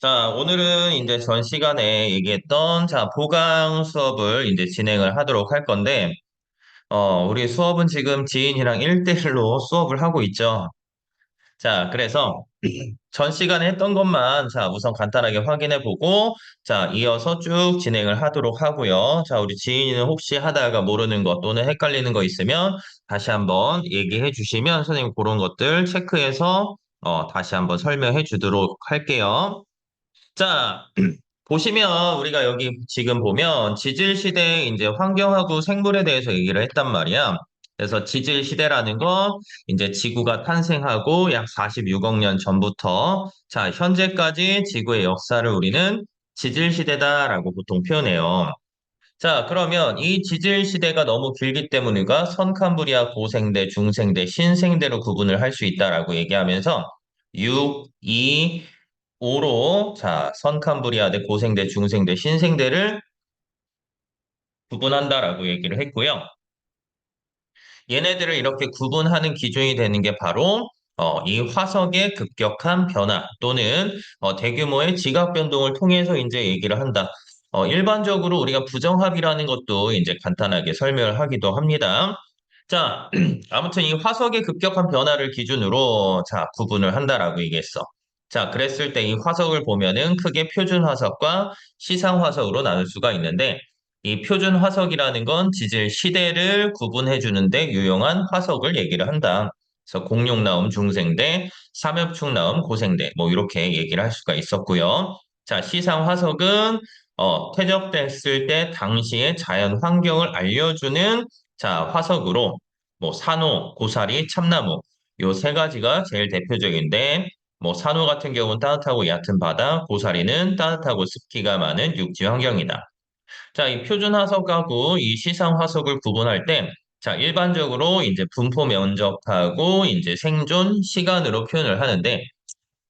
자, 오늘은 이제 전 시간에 얘기했던, 자, 보강 수업을 이제 진행을 하도록 할 건데, 우리 수업은 지금 지인이랑 1대1로 수업을 하고 있죠. 자, 그래서 전 시간에 했던 것만, 자, 우선 간단하게 확인해 보고, 자, 이어서 쭉 진행을 하도록 하고요. 자, 우리 지인은 혹시 하다가 모르는 것 또는 헷갈리는 거 있으면 다시 한번 얘기해 주시면 선생님 그런 것들 체크해서, 다시 한번 설명해 주도록 할게요. 자, 보시면 우리가 여기 지금 보면 지질 시대 이제 환경하고 생물에 대해서 얘기를 했단 말이야. 그래서 지질 시대라는 거 이제 지구가 탄생하고 약 46억 년 전부터 자, 현재까지 지구의 역사를 우리는 지질 시대다라고 보통 표현해요. 자, 그러면 이 지질 시대가 너무 길기 때문에 우리가 선캄브리아 고생대, 중생대, 신생대로 구분을 할 수 있다라고 얘기하면서 6, 2, 5로 자, 선캄브리아대, 고생대, 중생대, 신생대를 구분한다라고 얘기를 했고요. 얘네들을 이렇게 구분하는 기준이 되는 게 바로 이 화석의 급격한 변화 또는 대규모의 지각 변동을 통해서 이제 얘기를 한다. 일반적으로 우리가 부정합이라는 것도 이제 간단하게 설명을 하기도 합니다. 자, 아무튼 이 화석의 급격한 변화를 기준으로 자, 구분을 한다라고 얘기했어. 자, 그랬을 때 이 화석을 보면은 크게 표준 화석과 시상 화석으로 나눌 수가 있는데 이 표준 화석이라는 건 지질 시대를 구분해 주는데 유용한 화석을 얘기를 한다. 그래서 공룡나움 중생대, 삼엽충나움 고생대 뭐 이렇게 얘기를 할 수가 있었고요. 자, 시상 화석은 퇴적됐을 때 당시의 자연 환경을 알려주는 자, 화석으로 뭐 산호, 고사리, 참나무 요 세 가지가 제일 대표적인데 뭐 산호 같은 경우는 따뜻하고 얕은 바다, 고사리는 따뜻하고 습기가 많은 육지 환경이다. 자, 이 표준 화석하고 이 시상 화석을 구분할 때, 자, 일반적으로 이제 분포 면적하고 이제 생존 시간으로 표현을 하는데,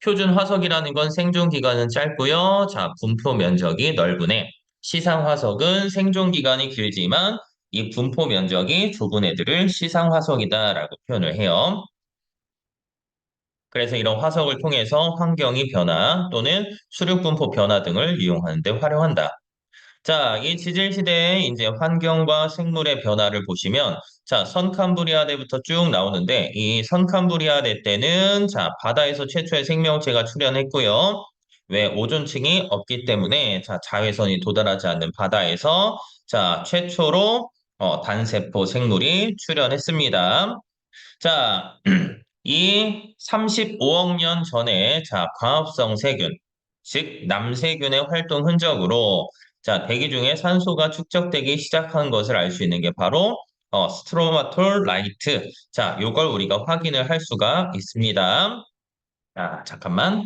표준 화석이라는 건 생존 기간은 짧고요. 자, 분포 면적이 넓으네. 시상 화석은 생존 기간이 길지만 이 분포 면적이 좁은 애들을 시상 화석이다라고 표현을 해요. 그래서 이런 화석을 통해서 환경이 변화 또는 수륙 분포 변화 등을 이용하는 데 활용한다. 자, 이 지질 시대의 이제 환경과 생물의 변화를 보시면, 자, 선캄브리아대부터 쭉 나오는데, 이 선캄브리아대 때는, 자, 바다에서 최초의 생명체가 출현했고요. 왜 오존층이 없기 때문에, 자, 자외선이 도달하지 않는 바다에서, 자, 최초로, 단세포 생물이 출현했습니다. 자, 이 35억 년 전에 자, 광합성 세균, 즉 남세균의 활동 흔적으로 자, 대기 중에 산소가 축적되기 시작한 것을 알 수 있는 게 바로 스트로마톨 라이트. 자, 요걸 우리가 확인을 할 수가 있습니다. 자, 잠깐만.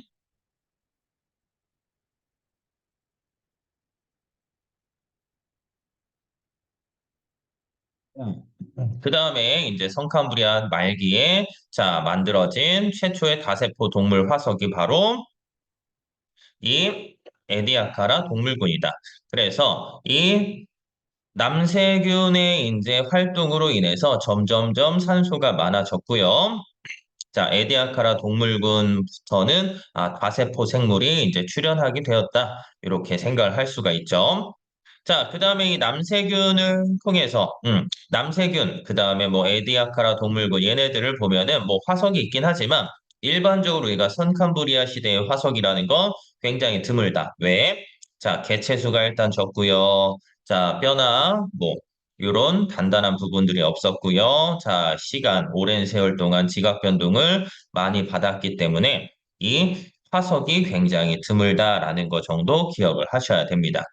그 다음에 이제 성캄브리아 말기에 자, 만들어진 최초의 다세포 동물 화석이 바로 이 에디아카라 동물군이다. 그래서 이 남세균의 이제 활동으로 인해서 점점점 산소가 많아졌고요. 자, 에디아카라 동물군부터는 다세포 생물이 이제 출현하게 되었다. 이렇게 생각을 할 수가 있죠. 자, 그 다음에 이 남세균을 통해서, 남세균, 그 다음에 뭐 에디아카라 동물군 얘네들을 보면은 뭐 화석이 있긴 하지만 일반적으로 우리가 선캄브리아 시대의 화석이라는 거 굉장히 드물다. 왜? 자, 개체수가 일단 적고요. 자, 뼈나 뭐 이런 단단한 부분들이 없었고요. 자, 시간, 오랜 세월 동안 지각 변동을 많이 받았기 때문에 이 화석이 굉장히 드물다라는 것 정도 기억을 하셔야 됩니다.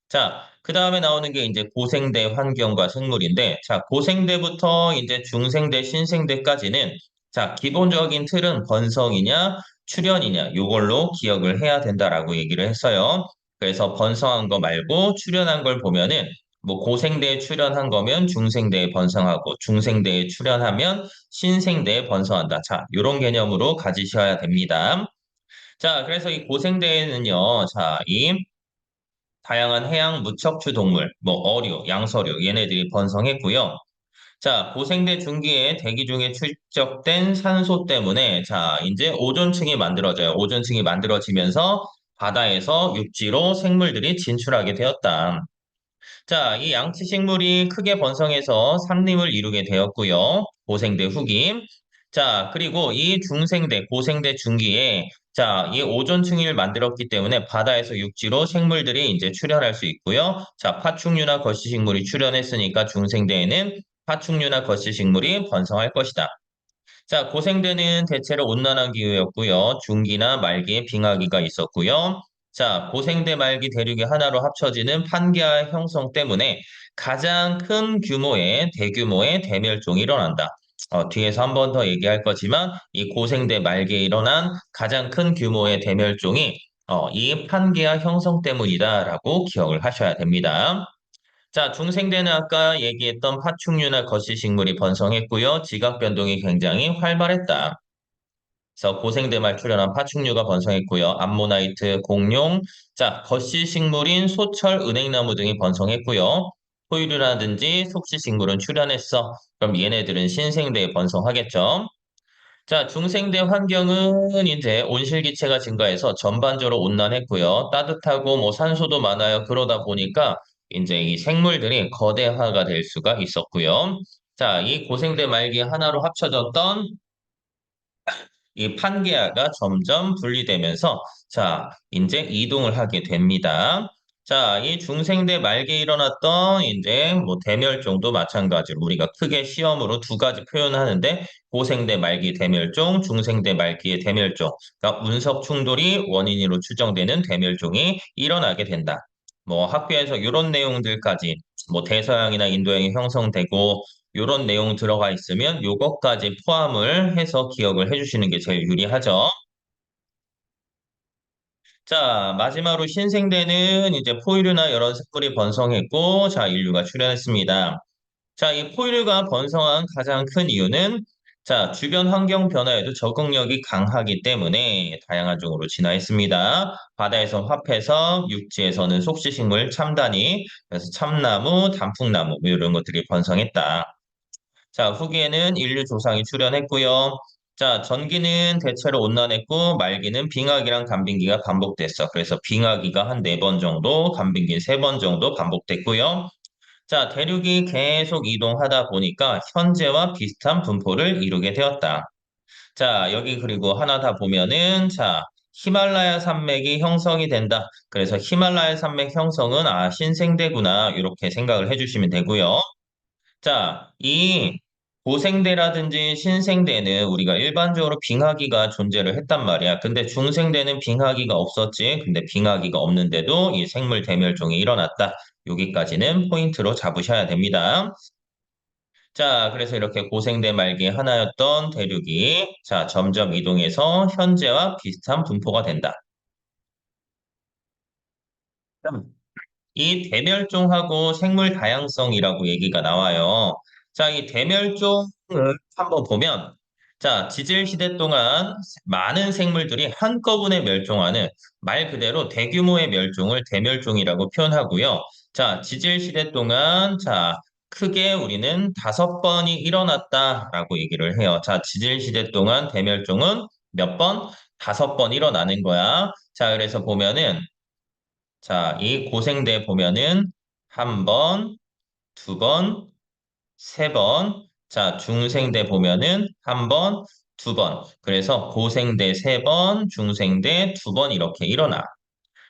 자, 그 다음에 나오는 게 이제 고생대 환경과 생물인데, 자, 고생대부터 이제 중생대, 신생대까지는, 자, 기본적인 틀은 번성이냐, 출현이냐, 요걸로 기억을 해야 된다라고 얘기를 했어요. 그래서 번성한 거 말고 출현한 걸 보면은, 뭐 고생대에 출현한 거면 중생대에 번성하고, 중생대에 출현하면 신생대에 번성한다. 자, 요런 개념으로 가지셔야 됩니다. 자, 그래서 이 고생대에는요, 자, 이 다양한 해양 무척추 동물, 뭐 어류, 양서류 얘네들이 번성했고요. 자, 고생대 중기에 대기 중에 축적된 산소 때문에 자, 이제 오존층이 만들어져요. 오존층이 만들어지면서 바다에서 육지로 생물들이 진출하게 되었다. 자, 이 양치식물이 크게 번성해서 산림을 이루게 되었고요. 고생대 후기. 자, 그리고 이 중생대, 고생대 중기에 자, 이 오존층을 만들었기 때문에 바다에서 육지로 생물들이 이제 출현할 수 있고요. 자, 파충류나 거시식물이 출현했으니까 중생대에는 파충류나 거시식물이 번성할 것이다. 자, 고생대는 대체로 온난한 기후였고요. 중기나 말기에 빙하기가 있었고요. 자, 고생대 말기 대륙이 하나로 합쳐지는 판기아 형성 때문에 가장 큰 규모의 대규모의 대멸종이 일어난다. 뒤에서 한 번 더 얘기할 거지만 이 고생대 말기에 일어난 가장 큰 규모의 대멸종이 이 판기아 형성 때문이다라고 기억을 하셔야 됩니다. 자, 중생대는 아까 얘기했던 파충류나 거시식물이 번성했고요. 지각 변동이 굉장히 활발했다. 그래서 고생대말 출현한 파충류가 번성했고요. 암모나이트, 공룡, 자, 거시식물인 소철, 은행나무 등이 번성했고요. 포유류라든지 속시식물은 출현했어. 그럼 얘네들은 신생대에 번성하겠죠. 자, 중생대 환경은 이제 온실기체가 증가해서 전반적으로 온난했고요. 따뜻하고 뭐 산소도 많아요. 그러다 보니까 이제 이 생물들이 거대화가 될 수가 있었고요. 자, 이 고생대 말기 하나로 합쳐졌던 이 판게아가 점점 분리되면서 자, 이제 이동을 하게 됩니다. 자, 이 중생대 말기에 일어났던 이제 뭐 대멸종도 마찬가지로 우리가 크게 시험으로 두 가지 표현하는데 고생대 말기 대멸종, 중생대 말기의 대멸종. 그러니까 운석 충돌이 원인으로 추정되는 대멸종이 일어나게 된다. 뭐 학교에서 이런 내용들까지 뭐 대서양이나 인도양이 형성되고 요런 내용 들어가 있으면 요것까지 포함을 해서 기억을 해주시는 게 제일 유리하죠. 자, 마지막으로 신생대는 이제 포유류나 여러 생물이 번성했고, 자, 인류가 출현했습니다. 자, 이 포유류가 번성한 가장 큰 이유는 자, 주변 환경 변화에도 적응력이 강하기 때문에 다양한 종으로 진화했습니다. 바다에서 화폐석, 육지에서는 속시식물, 참다니, 그래서 참나무, 단풍나무 뭐 이런 것들이 번성했다. 자, 후기에는 인류 조상이 출현했고요. 자, 전기는 대체로 온난했고 말기는 빙하기랑 간빙기가 반복됐어. 그래서 빙하기가 한 4번 정도, 간빙기 3번 정도 반복됐고요. 자, 대륙이 계속 이동하다 보니까 현재와 비슷한 분포를 이루게 되었다. 자, 여기 그리고 하나 다 보면은 자, 히말라야 산맥이 형성이 된다. 그래서 히말라야 산맥 형성은 신생대구나 이렇게 생각을 해주시면 되고요. 자, 이 고생대라든지 신생대는 우리가 일반적으로 빙하기가 존재를 했단 말이야. 근데 중생대는 빙하기가 없었지. 근데 빙하기가 없는데도 이 생물 대멸종이 일어났다. 여기까지는 포인트로 잡으셔야 됩니다. 자, 그래서 이렇게 고생대 말기 하나였던 대륙이 자, 점점 이동해서 현재와 비슷한 분포가 된다. 이 대멸종하고 생물 다양성이라고 얘기가 나와요. 자, 이 대멸종을 한번 보면, 자, 지질 시대 동안 많은 생물들이 한꺼번에 멸종하는 말 그대로 대규모의 멸종을 대멸종이라고 표현하고요. 자, 지질 시대 동안, 자, 크게 우리는 5번이 일어났다라고 얘기를 해요. 자, 지질 시대 동안 대멸종은 몇 번? 5번 일어나는 거야. 자, 그래서 보면은, 자, 이 고생대 보면은 한 번, 두 번, 세 번. 자, 중생대 보면은 한 번, 두 번. 그래서 고생대 세 번, 중생대 두 번 이렇게 일어나.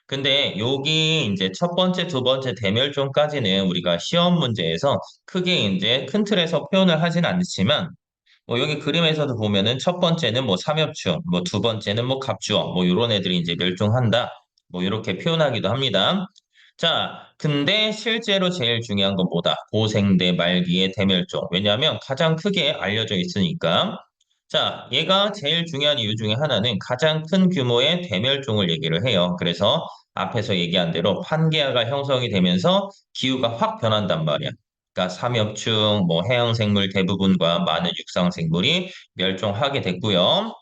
근데 여기 이제 첫 번째, 두 번째 대멸종까지는 우리가 시험 문제에서 크게 이제 큰 틀에서 표현을 하진 않지만 뭐 여기 그림에서도 보면은 첫 번째는 뭐 삼엽충, 뭐 두 번째는 뭐 갑주어, 뭐 이런 애들이 이제 멸종한다. 뭐 이렇게 표현하기도 합니다. 자, 근데 실제로 제일 중요한 건 뭐다? 고생대 말기의 대멸종. 왜냐하면 가장 크게 알려져 있으니까. 자, 얘가 제일 중요한 이유 중에 하나는 가장 큰 규모의 대멸종을 얘기를 해요. 그래서 앞에서 얘기한 대로 판게아가 형성이 되면서 기후가 확 변한단 말이야. 그러니까 삼엽충, 뭐 해양생물 대부분과 많은 육상생물이 멸종하게 됐고요.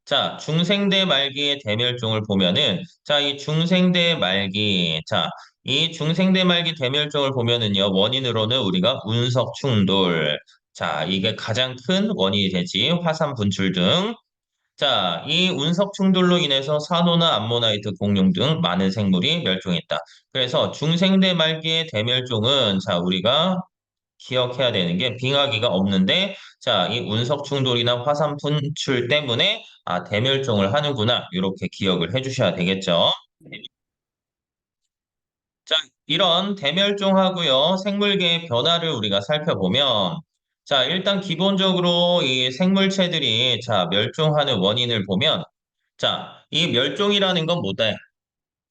자, 중생대 말기의 대멸종을 보면은, 자, 이 중생대 말기, 자, 이 중생대 말기 대멸종을 보면은요, 원인으로는 우리가 운석 충돌, 자, 이게 가장 큰 원인이 되지, 화산 분출 등. 자, 이 운석 충돌로 인해서 산호나 암모나이트, 공룡 등 많은 생물이 멸종했다. 그래서 중생대 말기의 대멸종은 자, 우리가 기억해야 되는 게 빙하기가 없는데 자, 이 운석 충돌이나 화산 분출 때문에 대멸종을 하는구나. 이렇게 기억을 해 주셔야 되겠죠. 자, 이런 대멸종하고요, 생물계의 변화를 우리가 살펴보면, 자, 일단 기본적으로 이 생물체들이, 자, 멸종하는 원인을 보면, 자, 이 멸종이라는 건 뭐다?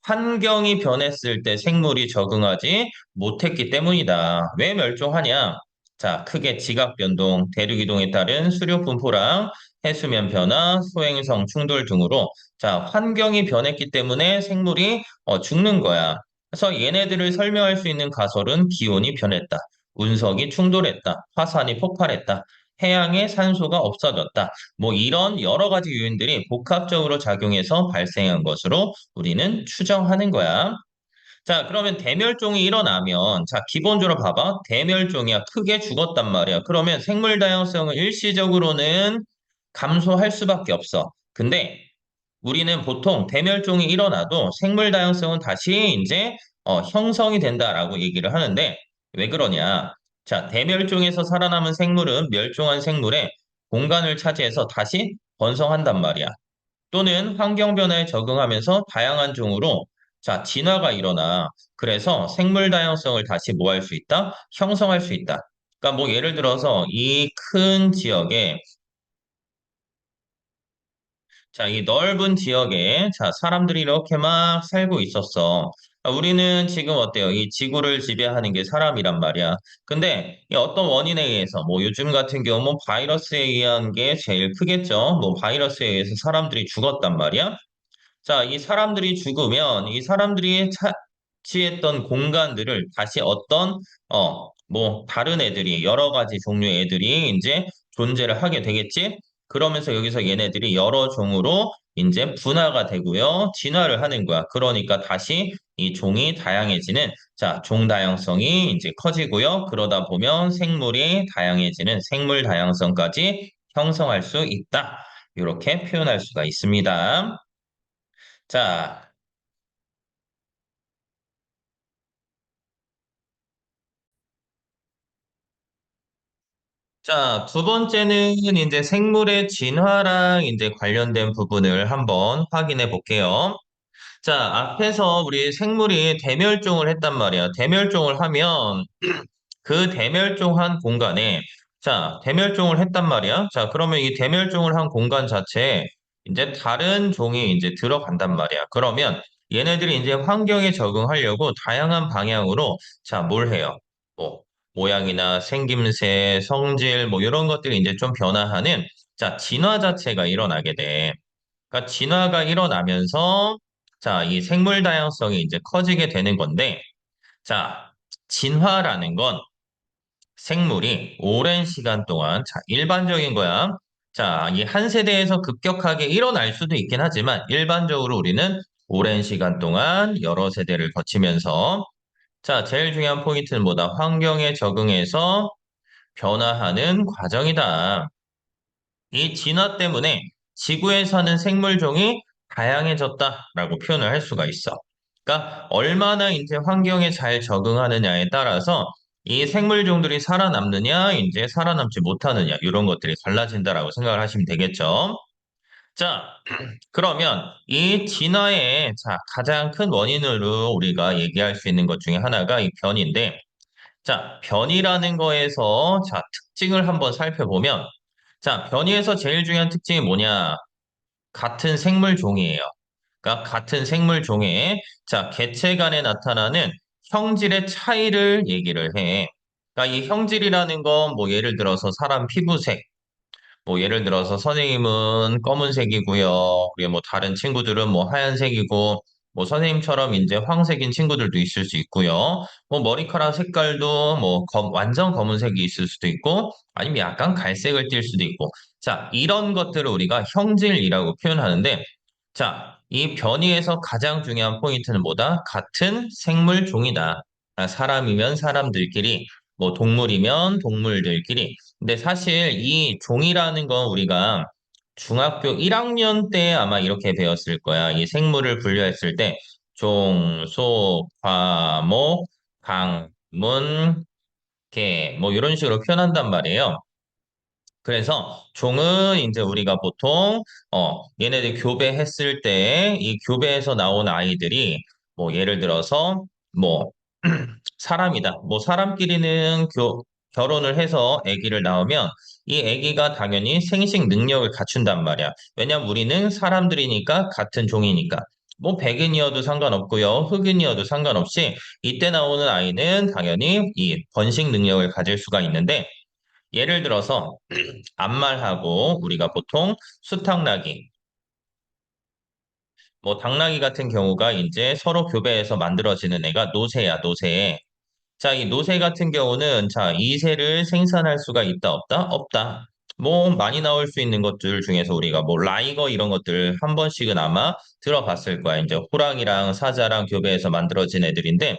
환경이 변했을 때 생물이 적응하지 못했기 때문이다. 왜 멸종하냐? 자, 크게 지각 변동, 대륙 이동에 따른 수료 분포랑 해수면 변화, 소행성 충돌 등으로 자, 환경이 변했기 때문에 생물이 죽는 거야. 그래서 얘네들을 설명할 수 있는 가설은 기온이 변했다. 운석이 충돌했다. 화산이 폭발했다. 해양에 산소가 없어졌다. 뭐 이런 여러 가지 요인들이 복합적으로 작용해서 발생한 것으로 우리는 추정하는 거야. 자, 그러면 대멸종이 일어나면, 자, 기본적으로 봐봐. 대멸종이야. 크게 죽었단 말이야. 그러면 생물 다양성은 일시적으로는 감소할 수밖에 없어. 근데 우리는 보통 대멸종이 일어나도 생물 다양성은 다시 이제 형성이 된다라고 얘기를 하는데 왜 그러냐? 자, 대멸종에서 살아남은 생물은 멸종한 생물의 공간을 차지해서 다시 번성한단 말이야. 또는 환경 변화에 적응하면서 다양한 종으로 자, 진화가 일어나. 그래서 생물 다양성을 다시 뭐 할 수 있다? 형성할 수 있다. 그러니까 뭐 예를 들어서 이 큰 지역에 자, 이 넓은 지역에, 자, 사람들이 이렇게 막 살고 있었어. 우리는 지금 어때요? 이 지구를 지배하는 게 사람이란 말이야. 근데 이 어떤 원인에 의해서, 뭐 요즘 같은 경우 뭐 바이러스에 의한 게 제일 크겠죠. 뭐 바이러스에 의해서 사람들이 죽었단 말이야. 자, 이 사람들이 죽으면 이 사람들이 차지했던 공간들을 다시 어떤, 뭐, 다른 애들이, 여러 가지 종류의 애들이 이제 존재를 하게 되겠지? 그러면서 여기서 얘네들이 여러 종으로 이제 분화가 되고요. 진화를 하는 거야. 그러니까 다시 이 종이 다양해지는, 자, 종 다양성이 이제 커지고요. 그러다 보면 생물이 다양해지는 생물 다양성까지 형성할 수 있다. 이렇게 표현할 수가 있습니다. 자, 자, 두 번째는 이제 생물의 진화랑 이제 관련된 부분을 한번 확인해 볼게요. 자, 앞에서 우리 생물이 대멸종을 했단 말이야. 대멸종을 하면 그 대멸종한 공간에 자, 대멸종을 했단 말이야. 자, 그러면 이 대멸종을 한 공간 자체에 이제 다른 종이 이제 들어간단 말이야. 그러면 얘네들이 이제 환경에 적응하려고 다양한 방향으로 자, 뭘 해요? 뭐 모양이나 생김새, 성질 뭐 이런 것들이 이제 좀 변화하는 자, 진화 자체가 일어나게 돼. 그러니까 진화가 일어나면서 자, 이 생물 다양성이 이제 커지게 되는 건데 자, 진화라는 건 생물이 오랜 시간 동안, 자, 일반적인 거야. 자, 이 한 세대에서 급격하게 일어날 수도 있긴 하지만, 일반적으로 우리는 오랜 시간 동안 여러 세대를 거치면서, 자, 제일 중요한 포인트는 뭐다? 환경에 적응해서 변화하는 과정이다. 이 진화 때문에 지구에 사는 생물종이 다양해졌다라고 표현을 할 수가 있어. 그러니까 얼마나 이제 환경에 잘 적응하느냐에 따라서 이 생물종들이 살아남느냐, 이제 살아남지 못하느냐, 이런 것들이 달라진다라고 생각을 하시면 되겠죠. 자, 그러면 이 진화의 자, 가장 큰 원인으로 우리가 얘기할 수 있는 것 중에 하나가 이 변인데, 자, 변이라는 거에서 자, 특징을 한번 살펴보면 자, 변이에서 제일 중요한 특징이 뭐냐? 같은 생물 종이에요. 그러니까 같은 생물 종에 자, 개체 간에 나타나는 형질의 차이를 얘기를 해. 그러니까 이 형질이라는 건 뭐 예를 들어서 사람 피부색, 뭐 예를 들어서 선생님은 검은색이고요. 그리고 뭐 다른 친구들은 뭐 하얀색이고 뭐 선생님처럼 이제 황색인 친구들도 있을 수 있고요. 뭐 머리카락 색깔도 뭐 완전 검은색이 있을 수도 있고 아니면 약간 갈색을 띌 수도 있고. 자, 이런 것들을 우리가 형질이라고 표현하는데 자, 이 변이에서 가장 중요한 포인트는 뭐다? 같은 생물 종이다. 사람이면 사람들끼리, 뭐 동물이면 동물들끼리 근데 사실 이 종이라는 건 우리가 중학교 1학년 때 아마 이렇게 배웠을 거야. 이 생물을 분류했을 때 종, 소, 과, 목, 강, 문, 개, 뭐 이런 식으로 표현한단 말이에요. 그래서 종은 이제 우리가 보통 얘네들 교배했을 때 이 교배에서 나온 아이들이 뭐 예를 들어서 뭐 사람이다. 뭐 사람끼리는 결혼을 해서 아기를 낳으면 이 아기가 당연히 생식 능력을 갖춘단 말이야. 왜냐면 우리는 사람들이니까 같은 종이니까. 뭐 백인이어도 상관없고요. 흑인이어도 상관없이 이때 나오는 아이는 당연히 이 번식 능력을 가질 수가 있는데 예를 들어서 암말하고 우리가 보통 수탉나기, 뭐 당나귀 같은 경우가 이제 서로 교배해서 만들어지는 애가 노새야, 노새. 자, 이 노새 같은 경우는 자, 이새를 생산할 수가 있다, 없다? 없다. 뭐 많이 나올 수 있는 것들 중에서 우리가 뭐 라이거 이런 것들 한 번씩은 아마 들어봤을 거야. 이제 호랑이랑 사자랑 교배해서 만들어진 애들인데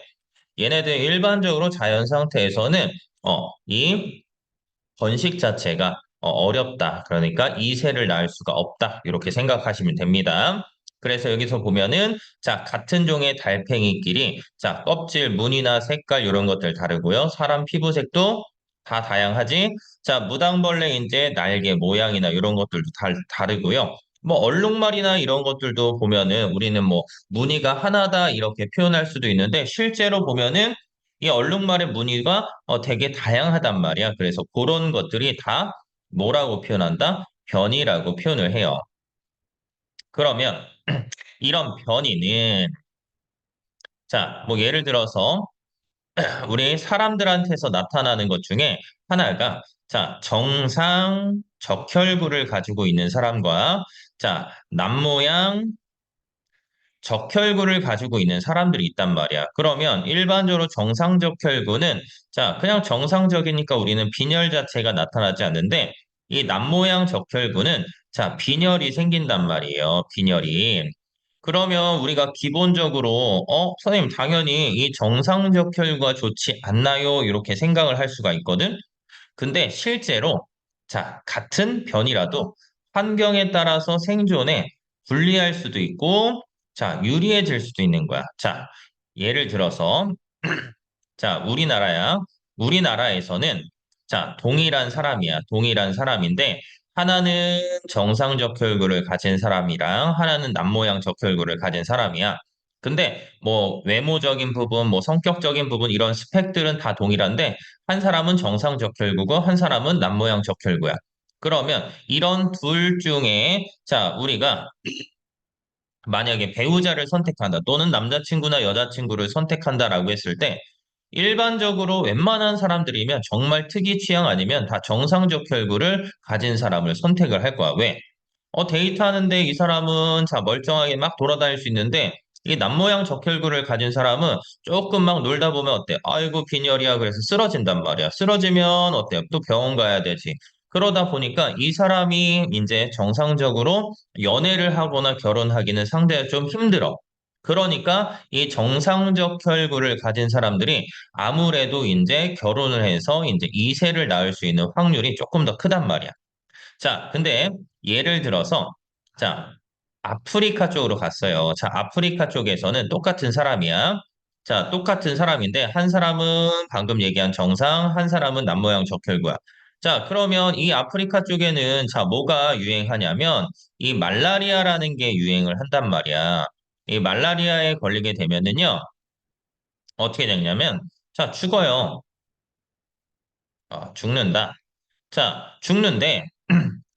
얘네들 일반적으로 자연 상태에서는 이 번식 자체가 어렵다. 그러니까 이세를 낳을 수가 없다. 이렇게 생각하시면 됩니다. 그래서 여기서 보면은 자, 같은 종의 달팽이끼리 자, 껍질 무늬나 색깔 이런 것들 다르고요. 사람 피부색도 다 다양하지. 자, 무당벌레 이제 날개 모양이나 이런 것들도 다르고요. 뭐 얼룩말이나 이런 것들도 보면은 우리는 뭐 무늬가 하나다 이렇게 표현할 수도 있는데 실제로 보면은 이 얼룩말의 무늬가 되게 다양하단 말이야. 그래서 그런 것들이 다 뭐라고 표현한다? 변이라고 표현을 해요. 그러면 이런 변이는 자, 뭐 예를 들어서 우리 사람들한테서 나타나는 것 중에 하나가 자, 정상 적혈구를 가지고 있는 사람과 자, 남모양 적혈구를 가지고 있는 사람들이 있단 말이야. 그러면 일반적으로 정상적 혈구는 자, 그냥 정상적이니까 우리는 빈혈 자체가 나타나지 않는데 이 남모양 적혈구는 자, 빈혈이 생긴단 말이에요. 빈혈이. 그러면 우리가 기본적으로 선생님 당연히 이 정상적 혈구가 좋지 않나요? 이렇게 생각을 할 수가 있거든. 근데 실제로 자, 같은 변이라도 환경에 따라서 생존에 불리할 수도 있고 자, 유리해질 수도 있는 거야. 자, 예를 들어서 자, 우리나라야. 우리나라에서는 자, 동일한 사람이야. 동일한 사람인데 하나는 정상적 혈구를 가진 사람이랑 하나는 남모양 적혈구를 가진 사람이야. 근데 뭐 외모적인 부분, 뭐 성격적인 부분 이런 스펙들은 다 동일한데 한 사람은 정상적 혈구고 한 사람은 남모양 적혈구야. 그러면 이런 둘 중에 자, 우리가 만약에 배우자를 선택한다 또는 남자친구나 여자친구를 선택한다라고 했을 때 일반적으로 웬만한 사람들이면 정말 특이 취향 아니면 다 정상적 혈구를 가진 사람을 선택을 할 거야. 왜? 데이트하는데 이 사람은 자 멀쩡하게 막 돌아다닐 수 있는데 이 남모양 적혈구를 가진 사람은 조금 막 놀다 보면 어때? 아이고 빈혈이야 그래서 쓰러진단 말이야. 쓰러지면 어때요? 또 병원 가야 되지. 그러다 보니까 이 사람이 이제 정상적으로 연애를 하거나 결혼하기는 상대가 좀 힘들어. 그러니까 이 정상적 혈구를 가진 사람들이 아무래도 이제 결혼을 해서 이제 이세를 낳을 수 있는 확률이 조금 더 크단 말이야. 자, 근데 예를 들어서, 자, 아프리카 쪽으로 갔어요. 자, 아프리카 쪽에서는 똑같은 사람이야. 자, 똑같은 사람인데, 한 사람은 방금 얘기한 정상, 한 사람은 남모양 적혈구야. 자, 그러면 이 아프리카 쪽에는, 자, 뭐가 유행하냐면, 이 말라리아라는 게 유행을 한단 말이야. 이 말라리아에 걸리게 되면은요, 어떻게 되냐면, 자, 죽어요. 죽는다. 자, 죽는데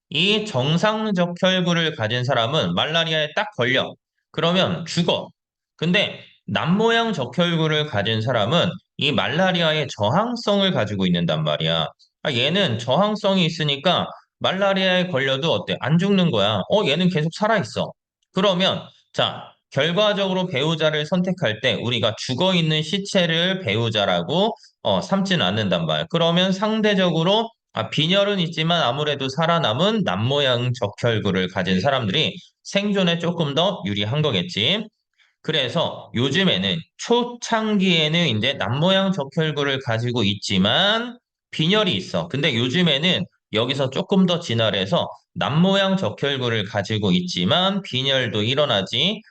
이 정상적 혈구를 가진 사람은 말라리아에 딱 걸려. 그러면 죽어. 근데 남모양 적혈구를 가진 사람은 이 말라리아의 저항성을 가지고 있는단 말이야. 얘는 저항성이 있으니까 말라리아에 걸려도 어때? 안 죽는 거야. 얘는 계속 살아있어. 그러면 자, 결과적으로 배우자를 선택할 때 우리가 죽어 있는 시체를 배우자라고 삼지는 않는단 말이야. 그러면 상대적으로 빈혈은 있지만 아무래도 살아남은 남모양 적혈구를 가진 사람들이 생존에 조금 더 유리한 거겠지. 그래서 요즘에는 초창기에는 이제 남모양 적혈구를 가지고 있지만 빈혈이 있어. 근데 요즘에는 여기서 조금 더 진화를 해서 남모양 적혈구를 가지고 있지만 빈혈도 일어나지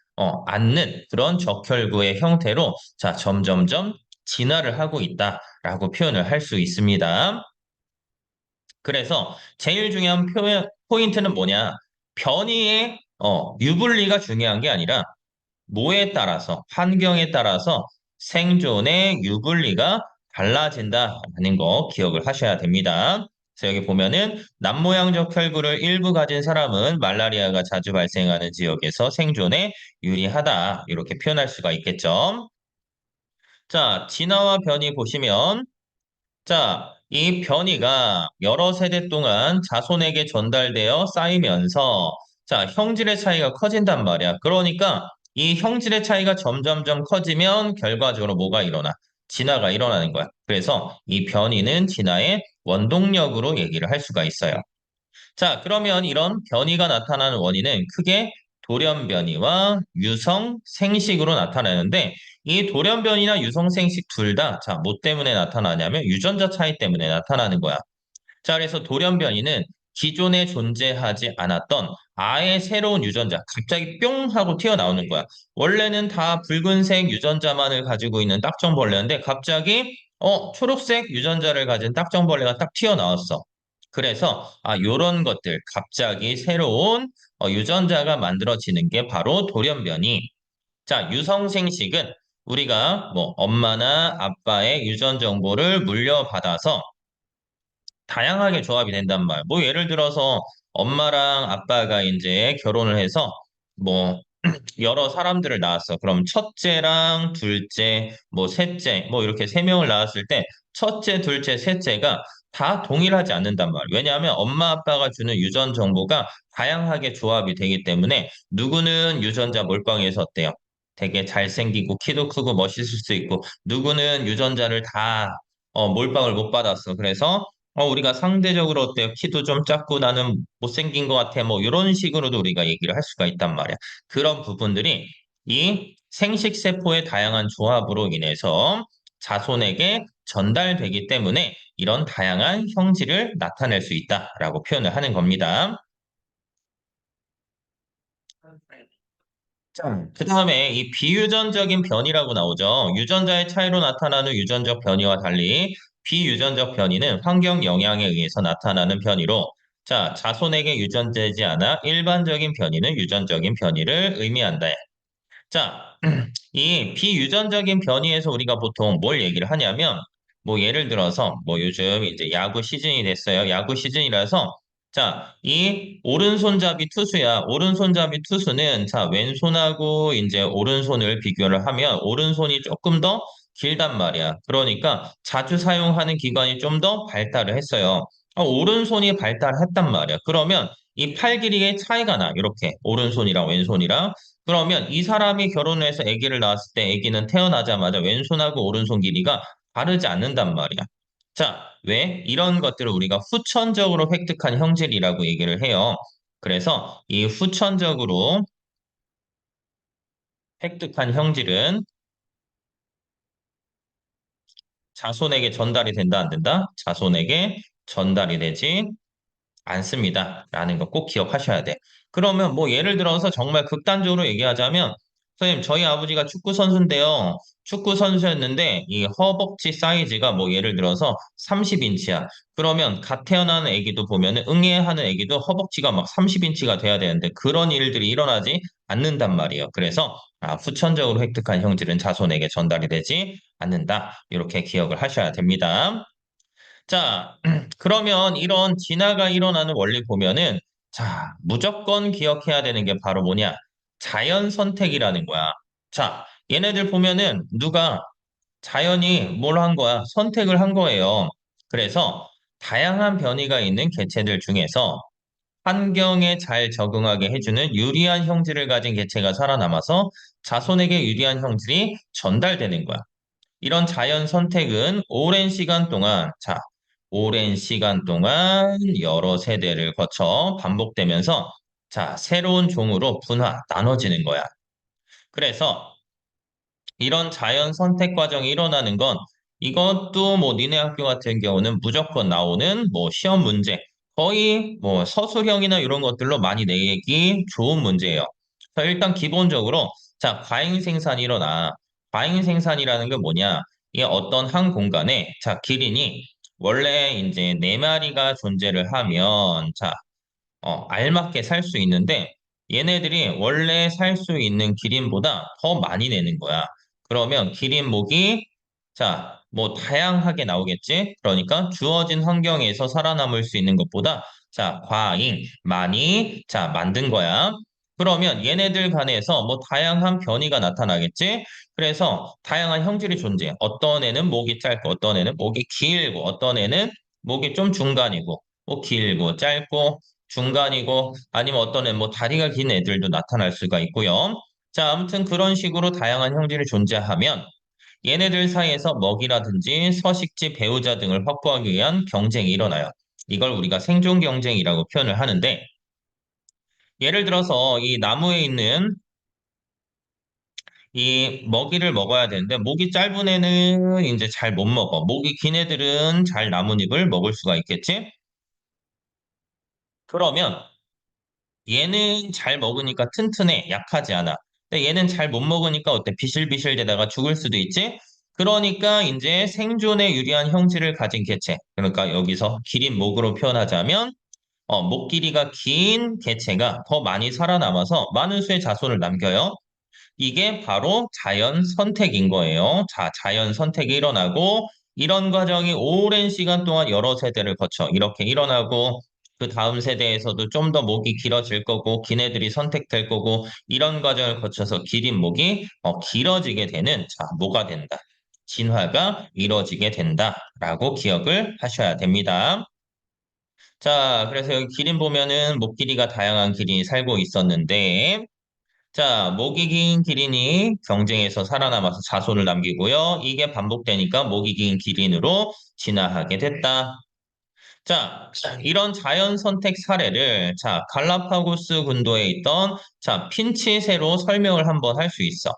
않는 그런 적혈구의 형태로 자, 점점점 진화를 하고 있다라고 표현을 할 수 있습니다. 그래서 제일 중요한 포인트는 뭐냐? 변이의 유불리가 중요한 게 아니라 뭐에 따라서, 환경에 따라서 생존의 유불리가 달라진다라는 거 기억을 하셔야 됩니다. 그래서 여기 보면은 남모양적 혈구를 일부 가진 사람은 말라리아가 자주 발생하는 지역에서 생존에 유리하다. 이렇게 표현할 수가 있겠죠. 자, 진화와 변이 보시면 자, 이 변이가 여러 세대 동안 자손에게 전달되어 쌓이면서 자, 형질의 차이가 커진단 말이야. 그러니까 이 형질의 차이가 점점점 커지면 결과적으로 뭐가 일어나? 진화가 일어나는 거야. 그래서 이 변이는 진화의 원동력으로 얘기를 할 수가 있어요. 자, 그러면 이런 변이가 나타나는 원인은 크게 돌연 변이와 유성 생식으로 나타나는데 이 돌연 변이나 유성 생식 둘 다, 자, 뭐 때문에 나타나냐면 유전자 차이 때문에 나타나는 거야. 자, 그래서 돌연 변이는 기존에 존재하지 않았던 아예 새로운 유전자, 갑자기 뿅 하고 튀어나오는 거야. 원래는 다 붉은색 유전자만을 가지고 있는 딱정벌레인데 갑자기 초록색 유전자를 가진 딱정벌레가 딱 튀어나왔어. 그래서 요런 것들 갑자기 새로운 유전자가 만들어지는 게 바로 돌연변이. 자, 유성생식은 우리가 뭐 엄마나 아빠의 유전 정보를 물려받아서 다양하게 조합이 된단 말. 뭐 예를 들어서 엄마랑 아빠가 이제 결혼을 해서 뭐 여러 사람들을 낳았어. 그럼 첫째랑 둘째, 뭐 셋째, 뭐 이렇게 세 명을 낳았을 때 첫째, 둘째, 셋째가 다 동일하지 않는단 말. 왜냐하면 엄마 아빠가 주는 유전 정보가 다양하게 조합이 되기 때문에 누구는 유전자 몰빵에서 어때요? 되게 잘생기고 키도 크고 멋있을 수 있고 누구는 유전자를 다 몰빵을 못 받았어. 그래서 우리가 상대적으로 어때요? 키도 좀 작고 나는 못생긴 것 같아. 뭐 이런 식으로도 우리가 얘기를 할 수가 있단 말이야. 그런 부분들이 이 생식세포의 다양한 조합으로 인해서 자손에게 전달되기 때문에 이런 다양한 형질을 나타낼 수 있다라고 표현을 하는 겁니다. 자, 그 다음에 이 비유전적인 변이라고 나오죠. 유전자의 차이로 나타나는 유전적 변이와 달리 비유전적 변이는 환경 영향에 의해서 나타나는 변이로 자, 자손에게 유전되지 않아 일반적인 변이는 유전적인 변이를 의미한다. 자, 이 비유전적인 변이에서 우리가 보통 뭘 얘기를 하냐면, 뭐 예를 들어서, 뭐 요즘 이제 야구 시즌이 됐어요. 야구 시즌이라서, 자, 이 오른손잡이 투수야. 오른손잡이 투수는, 자, 왼손하고 이제 오른손을 비교를 하면, 오른손이 조금 더 길단 말이야. 그러니까 자주 사용하는 기관이 좀 더 발달을 했어요. 오른손이 발달했단 말이야. 그러면 이 팔 길이의 차이가 나. 이렇게 오른손이랑 왼손이랑. 그러면 이 사람이 결혼을 해서 아기를 낳았을 때 아기는 태어나자마자 왼손하고 오른손 길이가 다르지 않는단 말이야. 자, 왜? 이런 것들을 우리가 후천적으로 획득한 형질이라고 얘기를 해요. 그래서 이 후천적으로 획득한 형질은 자손에게 전달이 된다, 안 된다? 자손에게 전달이 되지 않습니다. 라는 거 꼭 기억하셔야 돼. 그러면 뭐 예를 들어서 정말 극단적으로 얘기하자면 선생님 저희 아버지가 축구 선수인데요. 축구 선수였는데 이 허벅지 사이즈가 뭐 예를 들어서 30인치야. 그러면 갓 태어나는 아기도 보면은 응애하는 아기도 허벅지가 막 30인치가 돼야 되는데 그런 일들이 일어나지 않는단 말이에요. 그래서 후천적으로 획득한 형질은 자손에게 전달이 되지 않는다. 이렇게 기억을 하셔야 됩니다. 자, 그러면 이런 진화가 일어나는 원리 보면은, 자, 무조건 기억해야 되는 게 바로 뭐냐? 자연 선택이라는 거야. 자, 얘네들 보면은 누가 자연이 뭘 한 거야? 선택을 한 거예요. 그래서 다양한 변이가 있는 개체들 중에서 환경에 잘 적응하게 해주는 유리한 형질을 가진 개체가 살아남아서 자손에게 유리한 형질이 전달되는 거야. 이런 자연 선택은 오랜 시간 동안, 자, 오랜 시간 동안 여러 세대를 거쳐 반복되면서, 자, 새로운 종으로 나눠지는 거야. 그래서 이런 자연 선택 과정이 일어나는 건 이것도 뭐 니네 학교 같은 경우는 무조건 나오는 뭐 시험 문제, 거의 뭐 서술형이나 이런 것들로 많이 내기 좋은 문제예요. 자, 일단 기본적으로 자, 과잉 생산이 일어나. 과잉 생산이라는 게 뭐냐? 이 어떤 한 공간에 자, 기린이 원래 이제 네 마리가 존재를 하면 자, 알맞게 살 수 있는데 얘네들이 원래 살 수 있는 기린보다 더 많이 내는 거야. 그러면 기린 목이 자, 뭐 다양하게 나오겠지? 그러니까 주어진 환경에서 살아남을 수 있는 것보다 자, 과잉, 많이 자, 만든 거야. 그러면 얘네들 간에서 뭐 다양한 변이가 나타나겠지? 그래서 다양한 형질이 존재해. 어떤 애는 목이 짧고 어떤 애는 목이 길고 어떤 애는 목이 좀 중간이고 뭐 길고 짧고 중간이고 아니면 어떤 애 뭐 다리가 긴 애들도 나타날 수가 있고요. 자, 아무튼 그런 식으로 다양한 형질이 존재하면 얘네들 사이에서 먹이라든지 서식지, 배우자 등을 확보하기 위한 경쟁이 일어나요. 이걸 우리가 생존 경쟁이라고 표현을 하는데 예를 들어서 이 나무에 있는 이 먹이를 먹어야 되는데 목이 짧은 애는 이제 잘 못 먹어. 목이 긴 애들은 잘 나뭇잎을 먹을 수가 있겠지? 그러면 얘는 잘 먹으니까 튼튼해, 약하지 않아. 근데 얘는 잘 못 먹으니까 어때? 비실비실대다가 죽을 수도 있지? 그러니까 이제 생존에 유리한 형질을 가진 개체. 그러니까 여기서 기린 목으로 표현하자면 목 길이가 긴 개체가 더 많이 살아남아서 많은 수의 자손을 남겨요. 이게 바로 자연 선택인 거예요. 자, 자연 선택이 일어나고 이런 과정이 오랜 시간 동안 여러 세대를 거쳐 이렇게 일어나고 그 다음 세대에서도 좀 더 목이 길어질 거고 긴 애들이 선택될 거고 이런 과정을 거쳐서 기린 목이 길어지게 되는 자, 뭐가 된다. 진화가 이루어지게 된다라고 기억을 하셔야 됩니다. 자, 그래서 여기 기린 보면은 목 길이가 다양한 기린이 살고 있었는데 자, 목이 긴 기린이 경쟁에서 살아남아서 자손을 남기고요. 이게 반복되니까 목이 긴 기린으로 진화하게 됐다. 자, 이런 자연 선택 사례를 자, 갈라파고스 군도에 있던 자, 핀치새로 설명을 한번 할 수 있어.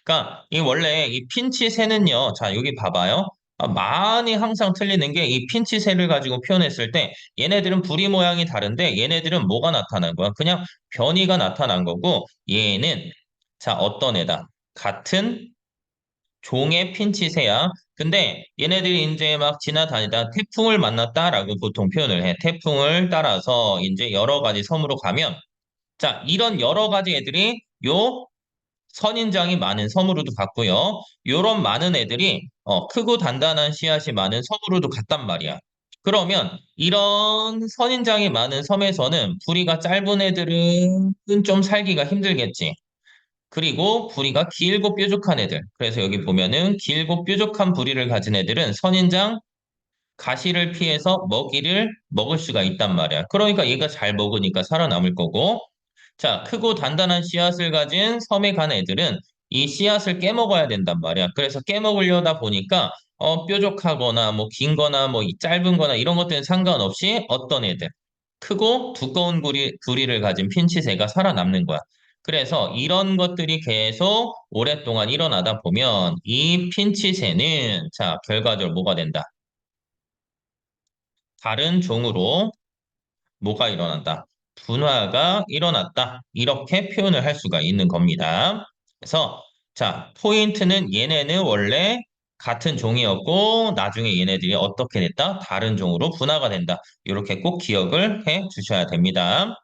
그러니까 이 원래 이 핀치새는요. 자, 여기 봐봐요. 많이 항상 틀리는 게 이 핀치새를 가지고 표현했을 때 얘네들은 부리 모양이 다른데 얘네들은 뭐가 나타난 거야? 그냥 변이가 나타난 거고 얘는 자, 어떤 애다? 같은 종의 핀치새야. 근데 얘네들이 이제 막 지나다니다 태풍을 만났다라고 보통 표현을 해. 태풍을 따라서 이제 여러 가지 섬으로 가면 자, 이런 여러 가지 애들이 요 선인장이 많은 섬으로도 갔고요. 요런 많은 애들이 크고 단단한 씨앗이 많은 섬으로도 갔단 말이야. 그러면 이런 선인장이 많은 섬에서는 부리가 짧은 애들은 좀 살기가 힘들겠지. 그리고 부리가 길고 뾰족한 애들. 그래서 여기 보면은 길고 뾰족한 부리를 가진 애들은 선인장 가시를 피해서 먹이를 먹을 수가 있단 말이야. 그러니까 얘가 잘 먹으니까 살아남을 거고. 자, 크고 단단한 씨앗을 가진 섬에 간 애들은 이 씨앗을 깨먹어야 된단 말이야. 그래서 깨먹으려다 보니까 뾰족하거나 뭐 긴거나 뭐 짧은 거나 이런 것들은 상관없이 어떤 애들 크고 두꺼운 부리를 가진 핀치새가 살아남는 거야. 그래서 이런 것들이 계속 오랫동안 일어나다 보면 이 핀치새는 자, 결과적으로 뭐가 된다? 다른 종으로 뭐가 일어난다? 분화가 일어났다. 이렇게 표현을 할 수가 있는 겁니다. 그래서 자, 포인트는 얘네는 원래 같은 종이었고 나중에 얘네들이 어떻게 됐다? 다른 종으로 분화가 된다. 이렇게 꼭 기억을 해 주셔야 됩니다.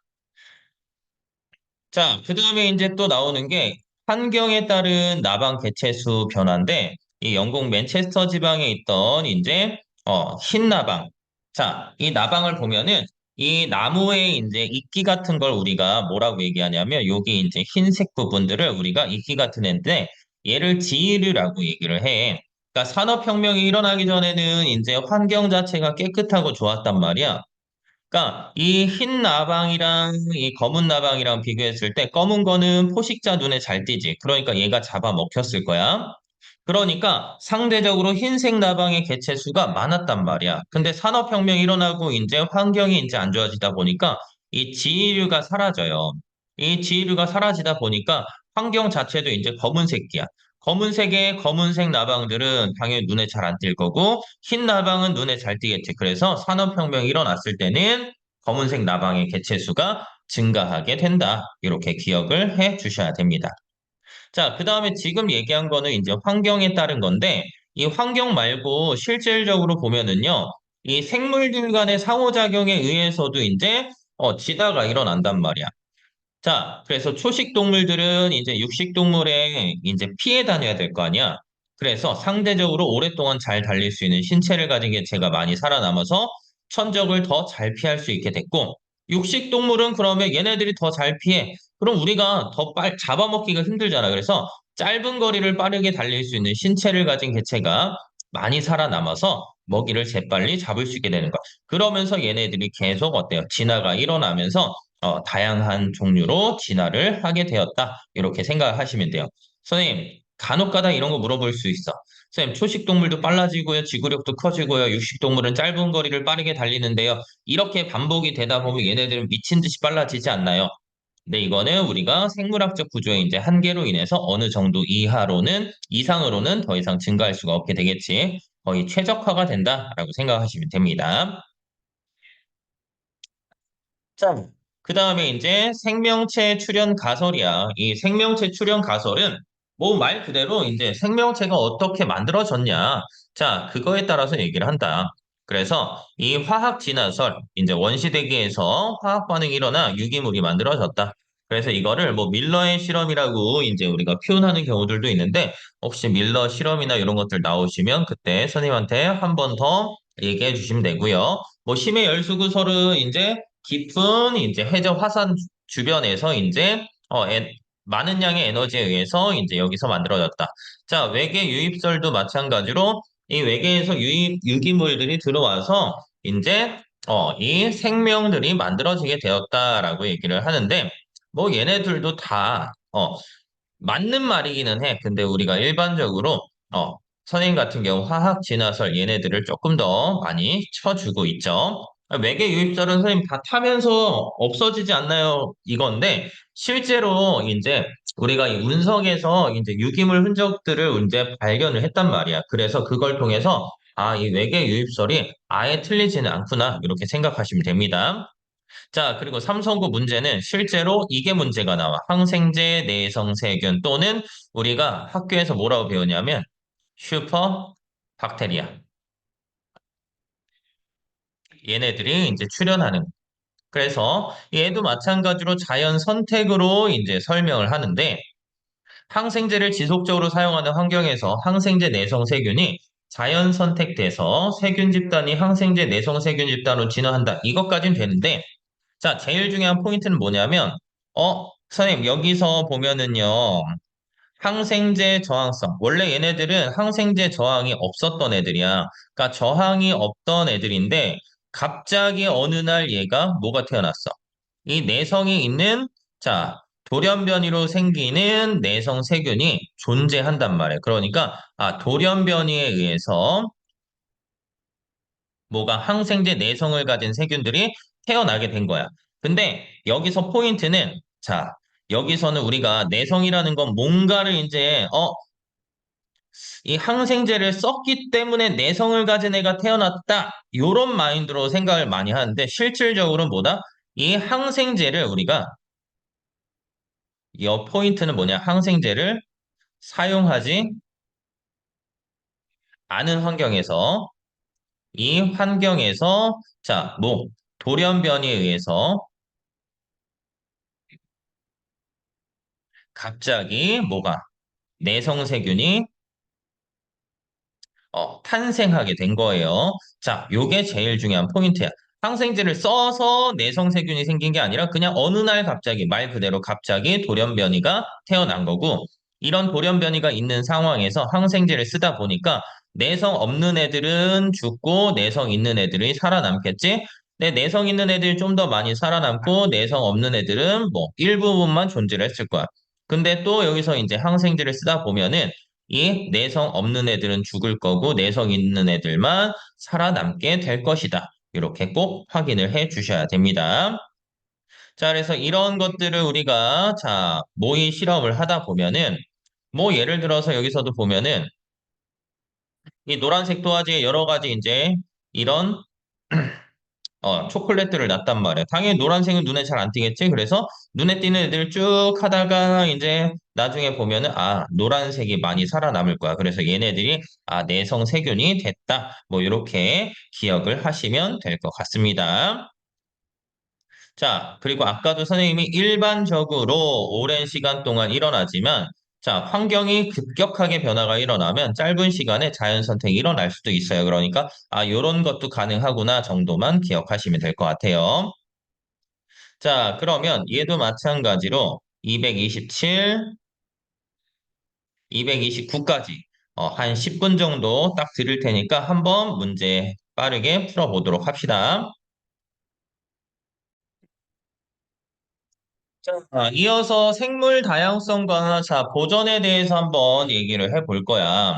자, 그 다음에 이제 또 나오는 게 환경에 따른 나방 개체수 변화인데 이 영국 맨체스터 지방에 있던 이제 흰 나방. 자, 이 나방을 보면은 이 나무에 이제 이끼 같은 걸 우리가 뭐라고 얘기하냐면 여기 이제 흰색 부분들을 우리가 이끼 같은 애인데 얘를 지르라고 얘기를 해. 그러니까 산업혁명이 일어나기 전에는 이제 환경 자체가 깨끗하고 좋았단 말이야. 그러니까 이 흰 나방이랑 이 검은 나방이랑 비교했을 때 검은 거는 포식자 눈에 잘 띄지. 그러니까 얘가 잡아먹혔을 거야. 그러니까 상대적으로 흰색 나방의 개체 수가 많았단 말이야. 근데 산업혁명이 일어나고 이제 환경이 이제 안 좋아지다 보니까 이 지류가 사라져요. 이 지류가 사라지다 보니까 환경 자체도 이제 검은색이야. 검은색의 검은색 나방들은 당연히 눈에 잘 안 띌 거고 흰 나방은 눈에 잘 띄겠지. 그래서 산업혁명이 일어났을 때는 검은색 나방의 개체수가 증가하게 된다. 이렇게 기억을 해 주셔야 됩니다. 자, 그 다음에 지금 얘기한 거는 이제 환경에 따른 건데, 이 환경 말고 실질적으로 보면은요, 이 생물들 간의 상호작용에 의해서도 이제, 진화가 일어난단 말이야. 자, 그래서 초식 동물들은 이제 육식 동물에 이제 피해 다녀야 될 거 아니야. 그래서 상대적으로 오랫동안 잘 달릴 수 있는 신체를 가진 개체가 많이 살아남아서 천적을 더 잘 피할 수 있게 됐고, 육식 동물은 그러면 얘네들이 더 잘 피해. 그럼 우리가 더 잡아먹기가 힘들잖아. 그래서 짧은 거리를 빠르게 달릴 수 있는 신체를 가진 개체가 많이 살아남아서 먹이를 재빨리 잡을 수 있게 되는 거야. 그러면서 얘네들이 계속 어때요? 진화가 일어나면서 다양한 종류로 진화를 하게 되었다. 이렇게 생각하시면 돼요. 선생님, 간혹 가다 이런 거 물어볼 수 있어. 선생님, 초식 동물도 빨라지고요, 지구력도 커지고요, 육식 동물은 짧은 거리를 빠르게 달리는데요. 이렇게 반복이 되다 보면 얘네들은 미친 듯이 빨라지지 않나요? 근데 이거는 우리가 생물학적 구조의 이제 한계로 인해서 어느 정도 이상으로는 더 이상 증가할 수가 없게 되겠지. 거의 최적화가 된다라고 생각하시면 됩니다. 자, 그 다음에 이제 생명체 출현 가설이야. 이 생명체 출현 가설은 뭐 말 그대로 이제 생명체가 어떻게 만들어졌냐. 자, 그거에 따라서 얘기를 한다. 그래서 이 화학 진화설, 이제 원시대기에서 화학 반응이 일어나 유기물이 만들어졌다. 그래서 이거를 뭐 밀러의 실험이라고 이제 우리가 표현하는 경우들도 있는데 혹시 밀러 실험이나 이런 것들 나오시면 그때 선생님한테 한 번 더 얘기해 주시면 되고요. 뭐 심해 열수구설은 이제 깊은 이제 해저 화산 주변에서 이제 많은 양의 에너지에 의해서 이제 여기서 만들어졌다. 자, 외계 유입설도 마찬가지로 이 외계에서 유기물들이 들어와서 이제 이 생명들이 만들어지게 되었다라고 얘기를 하는데 뭐 얘네들도 다 맞는 말이기는 해. 근데 우리가 일반적으로 선생님 같은 경우 화학 진화설 얘네들을 조금 더 많이 쳐주고 있죠. 외계 유입설은 선생님 다 타면서 없어지지 않나요? 이건데 실제로 이제 우리가 이 운석에서 이제 유기물 흔적들을 이제 발견을 했단 말이야. 그래서 그걸 통해서 이 외계 유입설이 아예 틀리지는 않구나 이렇게 생각하시면 됩니다. 자, 그리고 삼성고 문제는 실제로 이게 문제가 나와. 항생제, 내성세균 또는 우리가 학교에서 뭐라고 배우냐면 슈퍼 박테리아. 얘네들이 이제 출현하는. 그래서 얘도 마찬가지로 자연 선택으로 이제 설명을 하는데 항생제를 지속적으로 사용하는 환경에서 항생제 내성 세균이 자연 선택돼서 세균 집단이 항생제 내성 세균 집단으로 진화한다. 이것까진 되는데 자, 제일 중요한 포인트는 뭐냐면, 선생님, 여기서 보면은요, 항생제 저항성. 원래 얘네들은 항생제 저항이 없었던 애들이야. 그러니까 저항이 없던 애들인데, 갑자기 어느 날 얘가 뭐가 태어났어? 이 내성이 있는, 자, 돌연변이로 생기는 내성 세균이 존재한단 말이에요. 그러니까, 돌연변이에 의해서 뭐가 항생제 내성을 가진 세균들이 태어나게 된 거야. 근데 여기서 포인트는 자, 여기서는 우리가 내성이라는 건 뭔가를 이제 이 항생제를 썼기 때문에 내성을 가진 애가 태어났다. 요런 마인드로 생각을 많이 하는데 실질적으로는 뭐다? 이 항생제를 우리가 이 포인트는 뭐냐? 항생제를 사용하지 않은 환경에서 이 환경에서 자, 뭐 돌연변이에 의해서 갑자기 뭐가 내성세균이 탄생하게 된 거예요. 자, 요게 제일 중요한 포인트야. 항생제를 써서 내성세균이 생긴 게 아니라 그냥 어느 날 갑자기 말 그대로 갑자기 돌연변이가 태어난 거고 이런 돌연변이가 있는 상황에서 항생제를 쓰다 보니까 내성 없는 애들은 죽고 내성 있는 애들이 살아남겠지? 근데 내성 있는 애들이 좀 더 많이 살아남고 내성 없는 애들은 뭐 일부분만 존재를 했을 거야. 근데 또 여기서 이제 항생제를 쓰다 보면은 이 내성 없는 애들은 죽을 거고 내성 있는 애들만 살아남게 될 것이다. 이렇게 꼭 확인을 해 주셔야 됩니다. 자, 그래서 이런 것들을 우리가 자, 모의 실험을 하다 보면은 뭐 예를 들어서 여기서도 보면은 이 노란색 도화지에 여러 가지 이제 이런 초콜릿들을 놨단 말이야. 당연히 노란색은 눈에 잘 안 띄겠지? 그래서 눈에 띄는 애들 쭉 하다가 이제 나중에 보면은, 노란색이 많이 살아남을 거야. 그래서 얘네들이, 내성 세균이 됐다. 뭐, 이렇게 기억을 하시면 될 것 같습니다. 자, 그리고 아까도 선생님이 일반적으로 오랜 시간 동안 일어나지만, 자, 환경이 급격하게 변화가 일어나면 짧은 시간에 자연 선택이 일어날 수도 있어요. 그러니까, 요런 것도 가능하구나 정도만 기억하시면 될 것 같아요. 자, 그러면 얘도 마찬가지로 227, 229까지 한 10분 정도 딱 드릴 테니까 한번 문제 빠르게 풀어보도록 합시다. 자, 이어서 생물 다양성과 보전에 대해서 한번 얘기를 해볼 거야.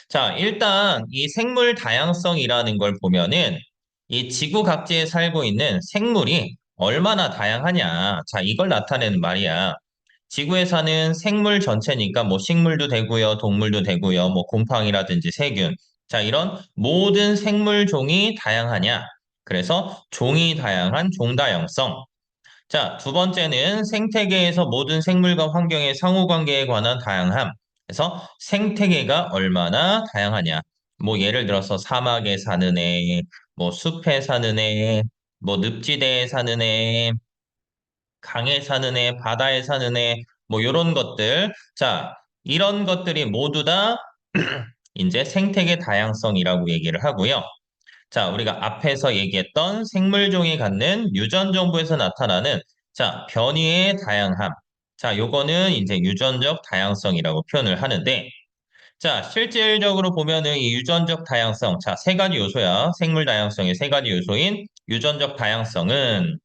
자, 일단 이 생물 다양성이라는 걸 보면은 이 지구 각지에 살고 있는 생물이 얼마나 다양하냐. 자, 이걸 나타내는 말이야. 지구에 사는 생물 전체니까 뭐 식물도 되고요, 동물도 되고요, 뭐 곰팡이라든지 세균. 자, 이런 모든 생물 종이 다양하냐. 그래서 종이 다양한 종다양성. 자, 두 번째는 생태계에서 모든 생물과 환경의 상호관계에 관한 다양함. 그래서 생태계가 얼마나 다양하냐. 뭐 예를 들어서 사막에 사는 애, 뭐 숲에 사는 애, 뭐 늪지대에 사는 애, 강에 사는 애, 바다에 사는 애, 뭐 이런 것들. 자, 이런 것들이 모두 다 이제 생태계 다양성이라고 얘기를 하고요. 자, 우리가 앞에서 얘기했던 생물종이 갖는 유전 정보에서 나타나는 변이의 다양함. 자, 요거는 이제 유전적 다양성이라고 표현을 하는데, 자, 실질적으로 보면은 이 유전적 다양성, 자, 세 가지 요소야. 생물 다양성의 세 가지 요소인 유전적 다양성은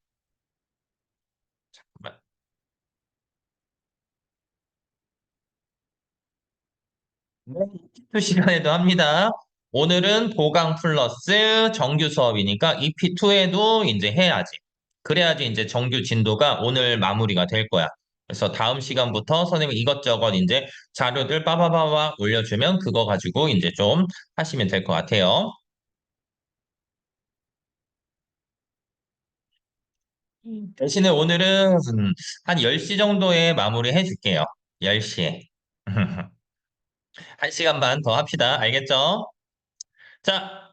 네, EP2 시간에도 합니다. 오늘은 보강 플러스 정규 수업이니까 EP2에도 이제 해야지. 그래야지 이제 정규 진도가 오늘 마무리가 될 거야. 그래서 다음 시간부터 선생님이 이것저것 이제 자료들 빠바바바 올려주면 그거 가지고 이제 좀 하시면 될 것 같아요. 대신에 오늘은 한 10시 정도에 마무리 해줄게요. 10시에. 한 시간 반 더 합시다. 알겠죠? 자,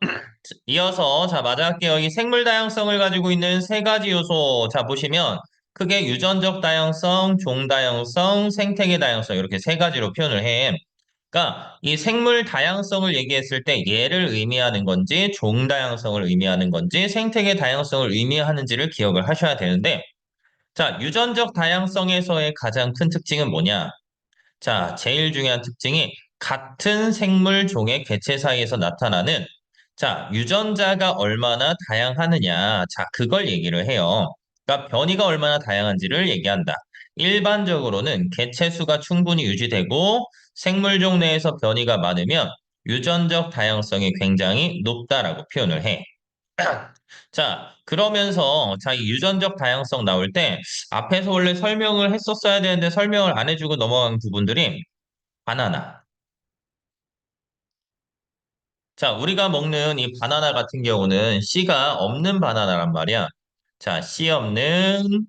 이어서 맞아 할게요. 이 생물 다양성을 가지고 있는 세 가지 요소 보시면 크게 유전적 다양성, 종 다양성, 생태계 다양성 이렇게 세 가지로 표현을 해. 그러니까 이 생물 다양성을 얘기했을 때 얘를 의미하는 건지 종 다양성을 의미하는 건지 생태계 다양성을 의미하는지를 기억을 하셔야 되는데 자, 유전적 다양성에서의 가장 큰 특징은 뭐냐? 자, 제일 중요한 특징이 같은 생물 종의 개체 사이에서 나타나는 유전자가 얼마나 다양하느냐. 자, 그걸 얘기를 해요. 그러니까 변이가 얼마나 다양한지를 얘기한다. 일반적으로는 개체 수가 충분히 유지되고 생물종 내에서 변이가 많으면 유전적 다양성이 굉장히 높다라고 표현을 해. 자, 그러면서 이 유전적 다양성 나올 때 앞에서 원래 설명을 했었어야 되는데 설명을 안 해주고 넘어간 부분들이 바나나. 자, 우리가 먹는 이 바나나 같은 경우는 씨가 없는 바나나란 말이야. 자, 씨 없는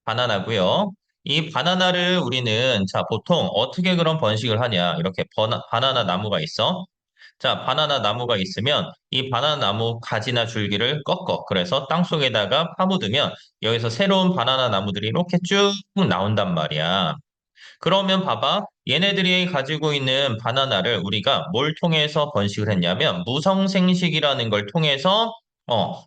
바나나고요. 이 바나나를 우리는 보통 어떻게 그런 번식을 하냐. 이렇게 바나나 나무가 있어. 자, 바나나 나무가 있으면 이 바나나 나무 가지나 줄기를 꺾어. 그래서 땅 속에다가 파묻으면 여기서 새로운 바나나 나무들이 이렇게 쭉 나온단 말이야. 그러면 봐봐. 얘네들이 가지고 있는 바나나를 우리가 뭘 통해서 번식을 했냐면 무성생식이라는 걸 통해서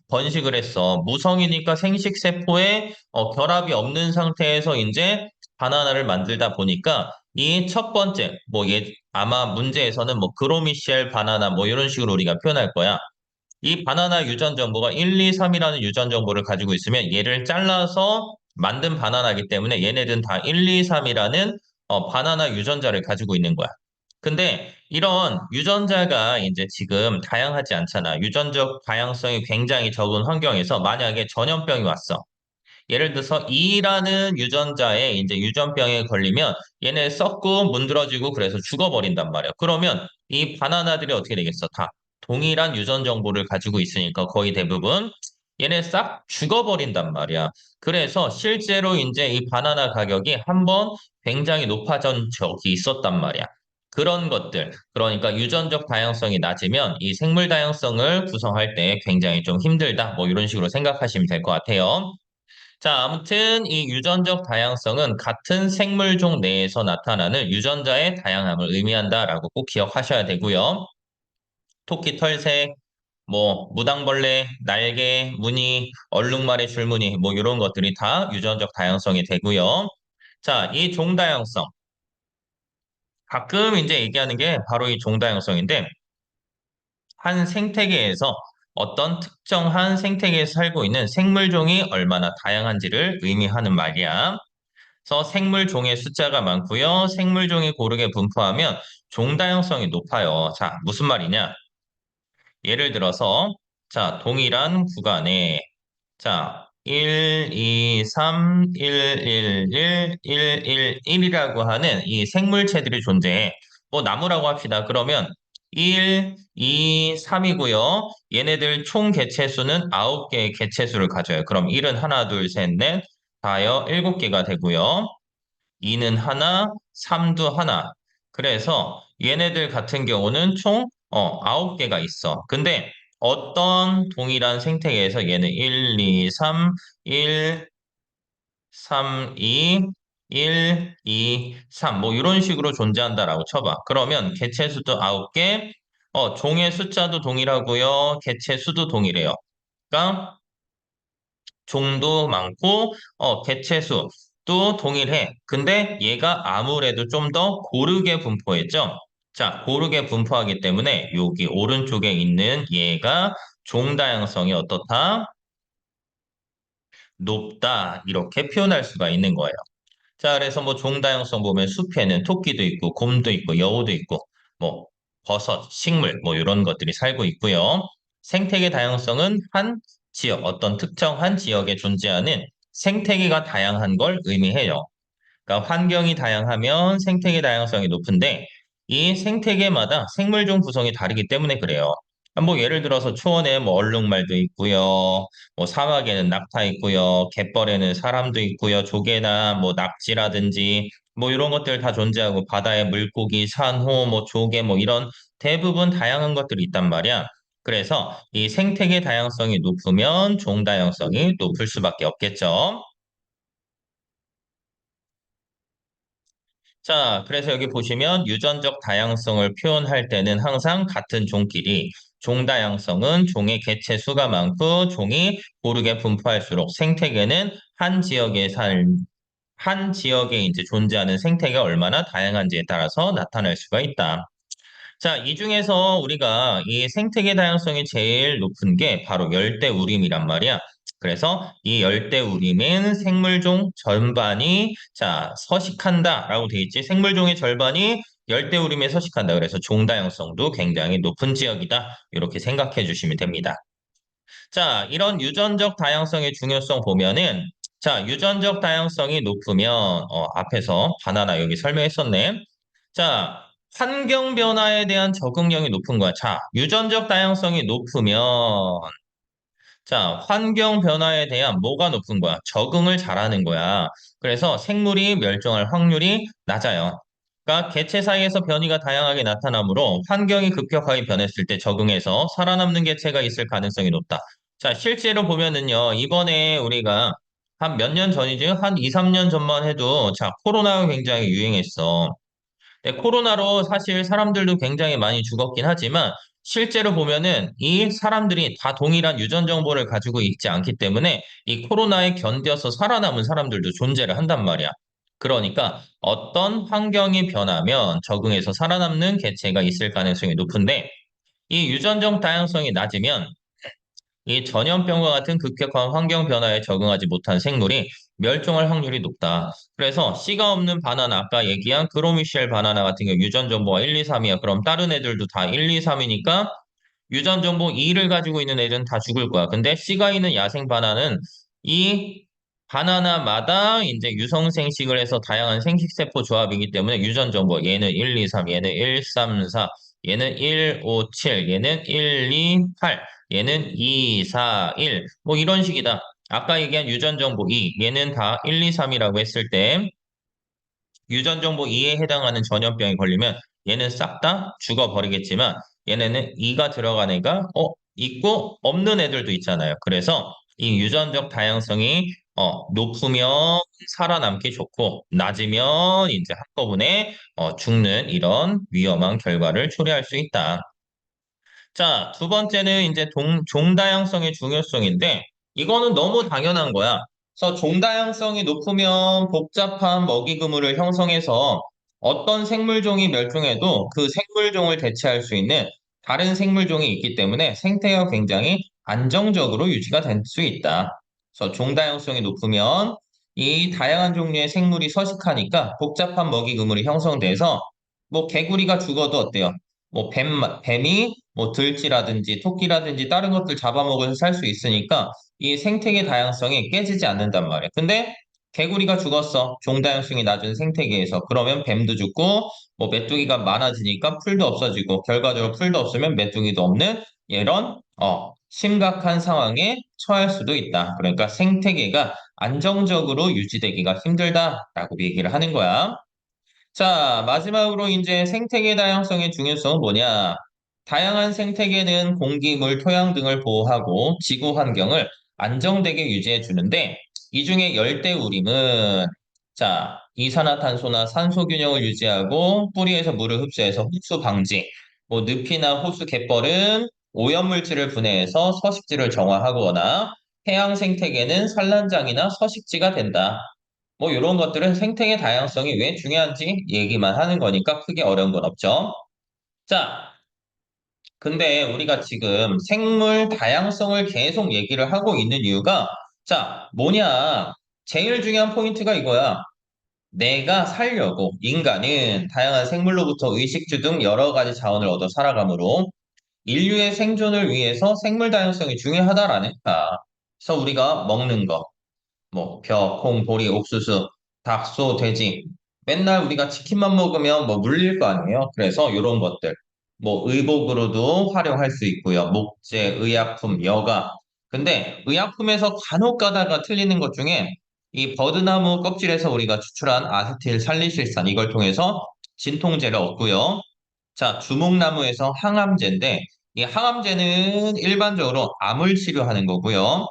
번식을 했어. 무성이니까 생식 세포에 결합이 없는 상태에서 이제 바나나를 만들다 보니까 이 첫 번째 아마 문제에서는 뭐 그로미시엘 바나나 뭐 이런 식으로 우리가 표현할 거야. 이 바나나 유전 정보가 1, 2, 3이라는 유전 정보를 가지고 있으면 얘를 잘라서 만든 바나나이기 때문에 얘네들은 다 1, 2, 3이라는 바나나 유전자를 가지고 있는 거야. 근데 이런 유전자가 이제 지금 다양하지 않잖아. 유전적 다양성이 굉장히 적은 환경에서 만약에 전염병이 왔어. 예를 들어서 E라는 유전자에 이제 유전병에 걸리면 얘네 썩고 문드러지고 그래서 죽어버린단 말이야. 그러면 이 바나나들이 어떻게 되겠어? 다 동일한 유전 정보를 가지고 있으니까 거의 대부분 얘네 싹 죽어버린단 말이야. 그래서 실제로 이제 이 바나나 가격이 한번 굉장히 높아진 적이 있었단 말이야. 그런 것들, 그러니까 유전적 다양성이 낮으면 이 생물 다양성을 구성할 때 굉장히 좀 힘들다. 뭐 이런 식으로 생각하시면 될 것 같아요. 자, 아무튼 이 유전적 다양성은 같은 생물종 내에서 나타나는 유전자의 다양함을 의미한다라고 꼭 기억하셔야 되고요. 토끼 털색, 뭐 무당벌레, 날개, 무늬, 얼룩말의 줄무늬, 뭐 이런 것들이 다 유전적 다양성이 되고요. 자, 이 종다양성. 가끔 이제 얘기하는 게 바로 이 종다양성인데 한 생태계에서 어떤 특정한 생태계에서 살고 있는 생물종이 얼마나 다양한지를 의미하는 말이야. 그래서 생물종의 숫자가 많고요. 생물종이 고르게 분포하면 종다양성이 높아요. 자, 무슨 말이냐? 예를 들어서 자, 동일한 구간에 자, 1, 2, 3, 1, 1, 1, 1, 1, 1이라고 하는 이 생물체들이 존재해. 뭐 나무라고 합시다. 그러면 1, 2, 3이고요. 얘네들 총 개체수는 9개의 개체수를 가져요. 그럼 1은 하나, 둘, 셋, 넷, 다여 7개가 되고요. 2는 하나, 3도 하나. 그래서 얘네들 같은 경우는 총 9개가 있어. 근데 어떤 동일한 생태계에서 얘는 1, 2, 3, 1, 3, 2, 1, 2, 3, 뭐 이런 식으로 존재한다라고 쳐봐. 그러면 개체 수도 9개, 종의 숫자도 동일하고요. 개체 수도 동일해요. 그러니까 종도 많고, 개체수도 동일해. 근데 얘가 아무래도 좀 더 고르게 분포했죠? 자, 고르게 분포하기 때문에 여기 오른쪽에 있는 얘가 종 다양성이 어떻다? 높다. 이렇게 표현할 수가 있는 거예요. 자, 그래서 뭐 종다양성 보면 숲에는 토끼도 있고, 곰도 있고, 여우도 있고, 뭐, 버섯, 식물, 뭐, 이런 것들이 살고 있고요. 생태계 다양성은 한 지역, 어떤 특정한 지역에 존재하는 생태계가 다양한 걸 의미해요. 그러니까 환경이 다양하면 생태계 다양성이 높은데 이 생태계마다 생물종 구성이 다르기 때문에 그래요. 뭐 예를 들어서 초원에 뭐 얼룩말도 있고요. 뭐 사막에는 낙타 있고요. 갯벌에는 사람도 있고요. 조개나 뭐 낙지라든지 뭐 이런 것들 다 존재하고 바다에 물고기, 산호, 뭐 조개 뭐 이런 대부분 다양한 것들이 있단 말이야. 그래서 이 생태계 다양성이 높으면 종 다양성이 높을 수밖에 없겠죠. 자, 그래서 여기 보시면 유전적 다양성을 표현할 때는 항상 같은 종끼리, 종다양성은 종의 개체 수가 많고 종이 고르게 분포할수록 생태계는 한 지역에 이제 존재하는 생태계가 얼마나 다양한지에 따라서 나타날 수가 있다. 자, 이 중에서 우리가 이 생태계 다양성이 제일 높은 게 바로 열대우림이란 말이야. 그래서 이 열대우림은 생물종 전반이 자, 서식한다라고 돼 있지. 생물종의 절반이 열대우림에 서식한다. 그래서 종다양성도 굉장히 높은 지역이다. 이렇게 생각해 주시면 됩니다. 자, 이런 유전적 다양성의 중요성 보면은 자, 유전적 다양성이 높으면 앞에서 바나나 여기 설명했었네. 자, 환경 변화에 대한 적응력이 높은 거야. 자, 유전적 다양성이 높으면 자, 환경 변화에 대한 뭐가 높은 거야? 적응을 잘하는 거야. 그래서 생물이 멸종할 확률이 낮아요. 그러니까 개체 사이에서 변이가 다양하게 나타나므로 환경이 급격하게 변했을 때 적응해서 살아남는 개체가 있을 가능성이 높다. 자, 실제로 보면은요, 이번에 우리가 한 몇 년 전이지? 한 2, 3년 전만 해도 자, 코로나가 굉장히 유행했어. 네, 코로나로 사실 사람들도 굉장히 많이 죽었긴 하지만 실제로 보면은 이 사람들이 다 동일한 유전 정보를 가지고 있지 않기 때문에 이 코로나에 견뎌서 살아남은 사람들도 존재를 한단 말이야. 그러니까 어떤 환경이 변하면 적응해서 살아남는 개체가 있을 가능성이 높은데 이 유전적 다양성이 낮으면 이 전염병과 같은 급격한 환경 변화에 적응하지 못한 생물이 멸종할 확률이 높다. 그래서 씨가 없는 바나나, 아까 얘기한 그로미셸 바나나 같은 경우 유전 정보가 1, 2, 3이야. 그럼 다른 애들도 다 1, 2, 3이니까 유전 정보 2를 가지고 있는 애들은 다 죽을 거야. 근데 씨가 있는 야생 바나나는 이 바나나마다 이제 유성생식을 해서 다양한 생식세포 조합이기 때문에 유전 정보 얘는 1, 2, 3, 얘는 1, 3, 4, 얘는 1, 5, 7, 얘는 1, 2, 8, 얘는 2, 4, 1. 뭐 이런 식이다. 아까 얘기한 유전 정보 2, 얘는 다 1, 2, 3이라고 했을 때 유전 정보 2에 해당하는 전염병에 걸리면 얘는 싹 다 죽어버리겠지만 얘네는 2가 들어간 애가 있고 없는 애들도 있잖아요. 그래서 이 유전적 다양성이 높으면 살아남기 좋고 낮으면 이제 한꺼번에 죽는 이런 위험한 결과를 초래할 수 있다. 자, 두 번째는 이제 종다양성의 중요성인데, 이거는 너무 당연한 거야. 그래서 종다양성이 높으면 복잡한 먹이 그물을 형성해서 어떤 생물종이 멸종해도 그 생물종을 대체할 수 있는 다른 생물종이 있기 때문에 생태계가 굉장히 안정적으로 유지가 될 수 있다. 그래서 종다양성이 높으면 이 다양한 종류의 생물이 서식하니까 복잡한 먹이 그물이 형성돼서 뭐 개구리가 죽어도 어때요? 뭐 뱀이 뭐 들쥐라든지 토끼라든지 다른 것들 잡아먹어서 살 수 있으니까 이 생태계 다양성이 깨지지 않는단 말이야. 근데 개구리가 죽었어. 종다양성이 낮은 생태계에서. 그러면 뱀도 죽고 뭐 메뚜기가 많아지니까 풀도 없어지고 결과적으로 풀도 없으면 메뚜기도 없는 이런 심각한 상황에 처할 수도 있다. 그러니까 생태계가 안정적으로 유지되기가 힘들다라고 얘기를 하는 거야. 자, 마지막으로 이제 생태계 다양성의 중요성은 뭐냐? 다양한 생태계는 공기, 물, 토양 등을 보호하고 지구 환경을 안정되게 유지해 주는데 이 중에 열대우림은 자, 이산화탄소나 산소 균형을 유지하고 뿌리에서 물을 흡수해서 흡수 방지, 뭐 늪이나 호수 갯벌은 오염물질을 분해해서 서식지를 정화하거나 해양 생태계는 산란장이나 서식지가 된다. 뭐 이런 것들은 생태계 다양성이 왜 중요한지 얘기만 하는 거니까 크게 어려운 건 없죠. 자, 근데 우리가 지금 생물 다양성을 계속 얘기를 하고 있는 이유가 자, 뭐냐? 제일 중요한 포인트가 이거야. 내가 살려고 인간은 다양한 생물로부터 의식주 등 여러 가지 자원을 얻어 살아가므로 인류의 생존을 위해서 생물 다양성이 중요하다라는 거야. 그래서 우리가 먹는 거, 뭐 벼, 콩, 보리, 옥수수, 닭, 소, 돼지 맨날 우리가 치킨만 먹으면 뭐 물릴 거 아니에요. 그래서 이런 것들 뭐 의복으로도 활용할 수 있고요. 목재, 의약품, 여가. 근데 의약품에서 간혹 가다가 틀리는 것 중에 이 버드나무 껍질에서 우리가 추출한 아세틸 살리실산 이걸 통해서 진통제를 얻고요. 자, 주목나무에서 항암제인데 이 항암제는 일반적으로 암을 치료하는 거고요.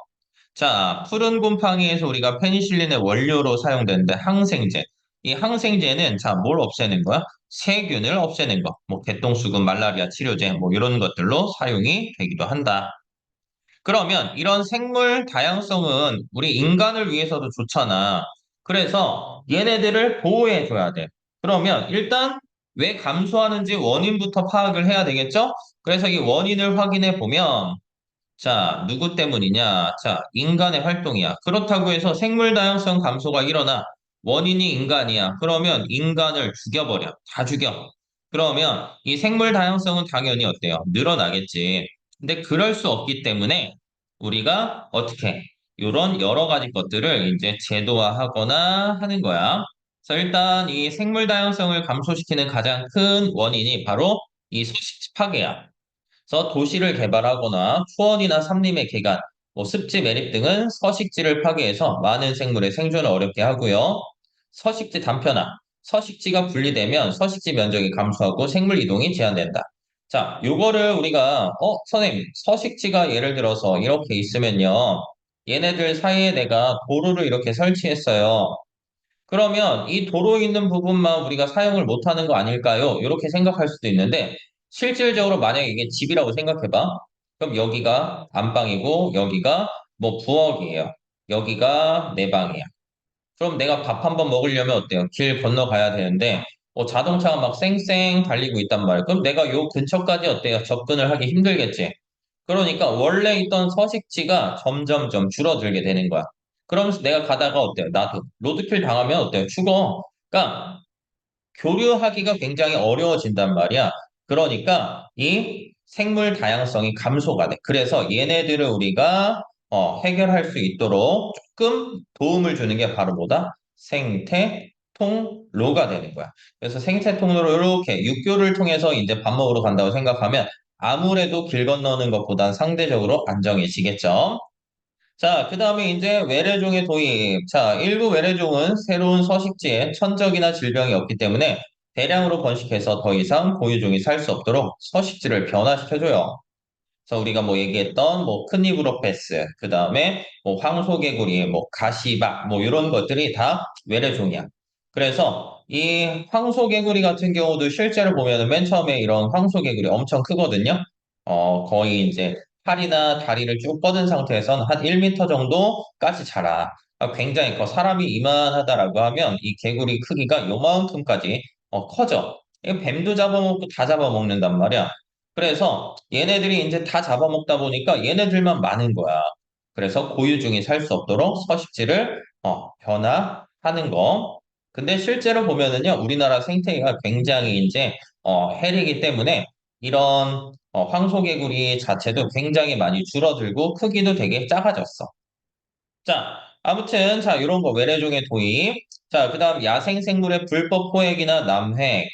자, 푸른 곰팡이에서 우리가 페니실린의 원료로 사용되는데 항생제. 이 항생제는 자, 뭘 없애는 거야? 세균을 없애는 거. 뭐 개똥수금, 말라리아 치료제 뭐 이런 것들로 사용이 되기도 한다. 그러면 이런 생물 다양성은 우리 인간을 위해서도 좋잖아. 그래서 얘네들을 보호해 줘야 돼. 그러면 일단 왜 감소하는지 원인부터 파악을 해야 되겠죠? 그래서 이 원인을 확인해 보면 자, 누구 때문이냐? 자, 인간의 활동이야. 그렇다고 해서 생물 다양성 감소가 일어나. 원인이 인간이야. 그러면 인간을 죽여버려. 다 죽여. 그러면 이 생물 다양성은 당연히 어때요? 늘어나겠지. 근데 그럴 수 없기 때문에 우리가 어떻게 이런 여러 가지 것들을 이제 제도화하거나 하는 거야. 그래서 일단 이 생물 다양성을 감소시키는 가장 큰 원인이 바로 이 서식지 파괴야. 그래서 도시를 개발하거나 초원이나 산림의 개간, 뭐 습지 매립 등은 서식지를 파괴해서 많은 생물의 생존을 어렵게 하고요. 서식지 단편화. 서식지가 분리되면 서식지 면적이 감소하고 생물 이동이 제한된다. 자, 요거를 우리가 선생님, 서식지가 예를 들어서 이렇게 있으면요. 얘네들 사이에 내가 도로를 이렇게 설치했어요. 그러면 이 도로 있는 부분만 우리가 사용을 못하는 거 아닐까요? 이렇게 생각할 수도 있는데 실질적으로 만약에 이게 집이라고 생각해봐. 그럼 여기가 안방이고 여기가 뭐 부엌이에요. 여기가 내 방이야. 그럼 내가 밥 한 번 먹으려면 어때요? 길 건너가야 되는데 자동차가 막 쌩쌩 달리고 있단 말이에요. 그럼 내가 요 근처까지 어때요? 접근을 하기 힘들겠지. 그러니까 원래 있던 서식지가 점점점 줄어들게 되는 거야. 그러면서 내가 가다가 어때요? 나도 로드킬 당하면 어때요? 죽어. 그러니까 교류하기가 굉장히 어려워진단 말이야. 그러니까 이 생물 다양성이 감소가 돼. 그래서 얘네들을 우리가 해결할 수 있도록 조금 도움을 주는 게 바로 뭐다? 생태통로가 되는 거야. 그래서 생태통로로 이렇게 육교를 통해서 이제 밥 먹으러 간다고 생각하면 아무래도 길 건너는 것보단 상대적으로 안정해지겠죠. 자, 그 다음에 이제 외래종의 도입. 자, 일부 외래종은 새로운 서식지에 천적이나 질병이 없기 때문에 대량으로 번식해서 더 이상 고유종이 살 수 없도록 서식지를 변화시켜줘요. 그래서 우리가 뭐 얘기했던 뭐 큰이브로페스, 그 다음에 뭐 황소개구리, 뭐 가시박, 뭐 이런 것들이 다 외래종이야. 그래서 이 황소개구리 같은 경우도 실제로 보면은 맨 처음에 이런 황소개구리 엄청 크거든요. 거의 이제 팔이나 다리를 쭉 뻗은 상태에서는 한 1m 정도까지 자라. 굉장히 커. 사람이 이만하다라고 하면 이 개구리 크기가 요만큼까지 커져. 이 뱀도 잡아먹고 다 잡아먹는단 말이야. 그래서 얘네들이 이제 다 잡아먹다 보니까 얘네들만 많은 거야. 그래서 고유종이 살 수 없도록 서식지를 변화하는 거. 근데 실제로 보면은요, 우리나라 생태계가 굉장히 이제 해리기 때문에 이런 황소개구리 자체도 굉장히 많이 줄어들고 크기도 되게 작아졌어. 자, 아무튼 자 이런 거 외래종의 도입. 자, 그다음 야생 생물의 불법 포획이나 남획.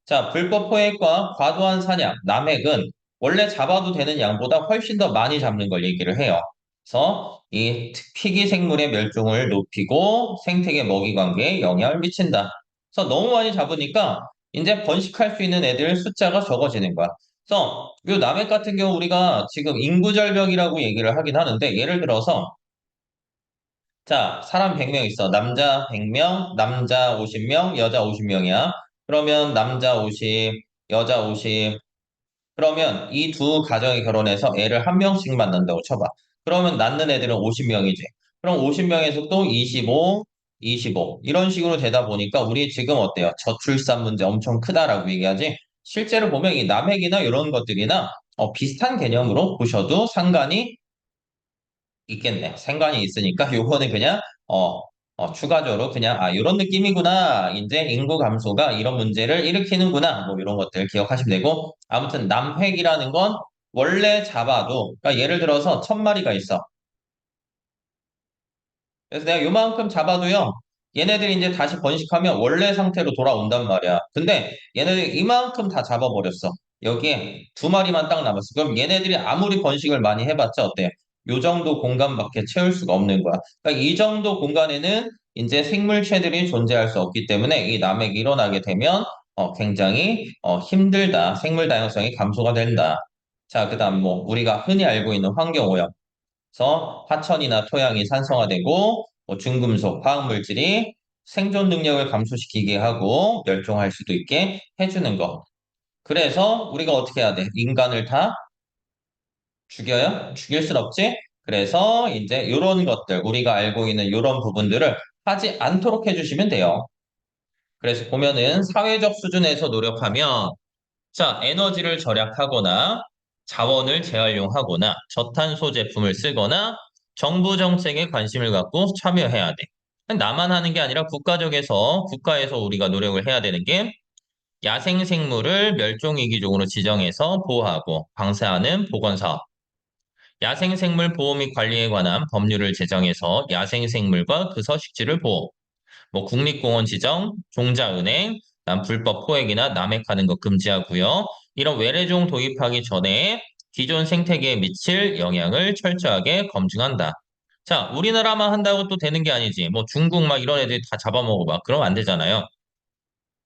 자, 불법 포획과 과도한 사냥, 남획은 원래 잡아도 되는 양보다 훨씬 더 많이 잡는 걸 얘기를 해요. 그래서 이 피기 생물의 멸종을 높이고 생태계 먹이 관계에 영향을 미친다. 그래서 너무 많이 잡으니까 이제 번식할 수 있는 애들 숫자가 적어지는 거야. 그래서 이 남획 같은 경우 우리가 지금 인구 절벽이라고 얘기를 하긴 하는데 예를 들어서 자, 사람 100명 있어. 남자 100명, 남자 50명, 여자 50명이야. 그러면 남자 50, 여자 50. 그러면 이 두 가정이 결혼해서 애를 한 명씩만 낳는다고 쳐봐. 그러면 낳는 애들은 50명이지. 그럼 50명에서 또 25, 25. 이런 식으로 되다 보니까 우리 지금 어때요? 저출산 문제 엄청 크다라고 얘기하지? 실제로 보면 이 남획이나 이런 것들이나 비슷한 개념으로 보셔도 상관이 있겠네. 상관이 있으니까 요거는 그냥 추가적으로 그냥 이런 느낌이구나. 이제 인구 감소가 이런 문제를 일으키는구나. 뭐 이런 것들 기억하시면 되고 아무튼 남획이라는 건 원래 잡아도 그러니까 예를 들어서 1000마리가 있어. 그래서 내가 요만큼 잡아도요. 얘네들이 이제 다시 번식하면 원래 상태로 돌아온단 말이야. 근데 얘네들이 이만큼 다 잡아버렸어. 여기에 2마리만 딱 남았어. 그럼 얘네들이 아무리 번식을 많이 해봤자 어때? 요 정도 공간밖에 채울 수가 없는 거야. 그러니까 이 정도 공간에는 이제 생물체들이 존재할 수 없기 때문에 이 남획이 일어나게 되면 굉장히 힘들다. 생물 다양성이 감소가 된다. 자, 그다음 뭐 우리가 흔히 알고 있는 환경오염. 그래서 하천이나 토양이 산성화되고 뭐 중금속, 화학물질이 생존 능력을 감소시키게 하고 멸종할 수도 있게 해주는 거. 그래서 우리가 어떻게 해야 돼? 인간을 다 죽여요? 죽일 순 없지? 그래서 이제 이런 것들, 우리가 알고 있는 이런 부분들을 하지 않도록 해주시면 돼요. 그래서 보면은 사회적 수준에서 노력하면 자, 에너지를 절약하거나 자원을 재활용하거나 저탄소 제품을 쓰거나 정부 정책에 관심을 갖고 참여해야 돼. 나만 하는 게 아니라 국가에서 우리가 노력을 해야 되는 게 야생 생물을 멸종위기종으로 지정해서 보호하고 방사하는 보건사업, 야생생물 보호 및 관리에 관한 법률을 제정해서 야생생물과 그 서식지를 보호, 뭐 국립공원 지정, 종자은행, 남 불법 포획이나 남획하는 거 금지하고요. 이런 외래종 도입하기 전에 기존 생태계에 미칠 영향을 철저하게 검증한다. 자, 우리나라만 한다고 또 되는 게 아니지. 뭐 중국 막 이런 애들이 다 잡아먹어 봐. 그러면 안 되잖아요.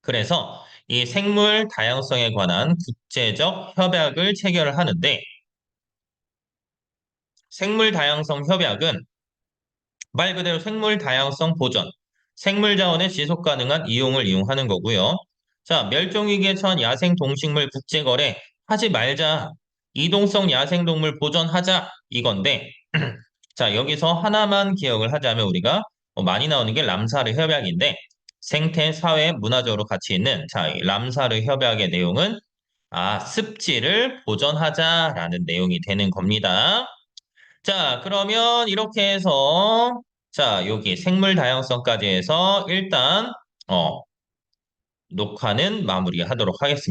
그래서 이 생물 다양성에 관한 국제적 협약을 체결을 하는데 생물 다양성 협약은 말 그대로 생물 다양성 보전, 생물 자원의 지속 가능한 이용을 이용하는 거고요. 자, 멸종위기에 처한 야생 동식물 국제 거래 하지 말자. 이동성 야생동물 보존하자 이건데 자, 여기서 하나만 기억을 하자면 우리가 많이 나오는 게 람사르 협약인데 생태, 사회, 문화적으로 가치 있는 자, 이 람사르 협약의 내용은 습지를 보존하자라는 내용이 되는 겁니다. 자, 그러면 이렇게 해서 자, 여기 생물 다양성까지 해서 일단 녹화는 마무리하도록 하겠습니다.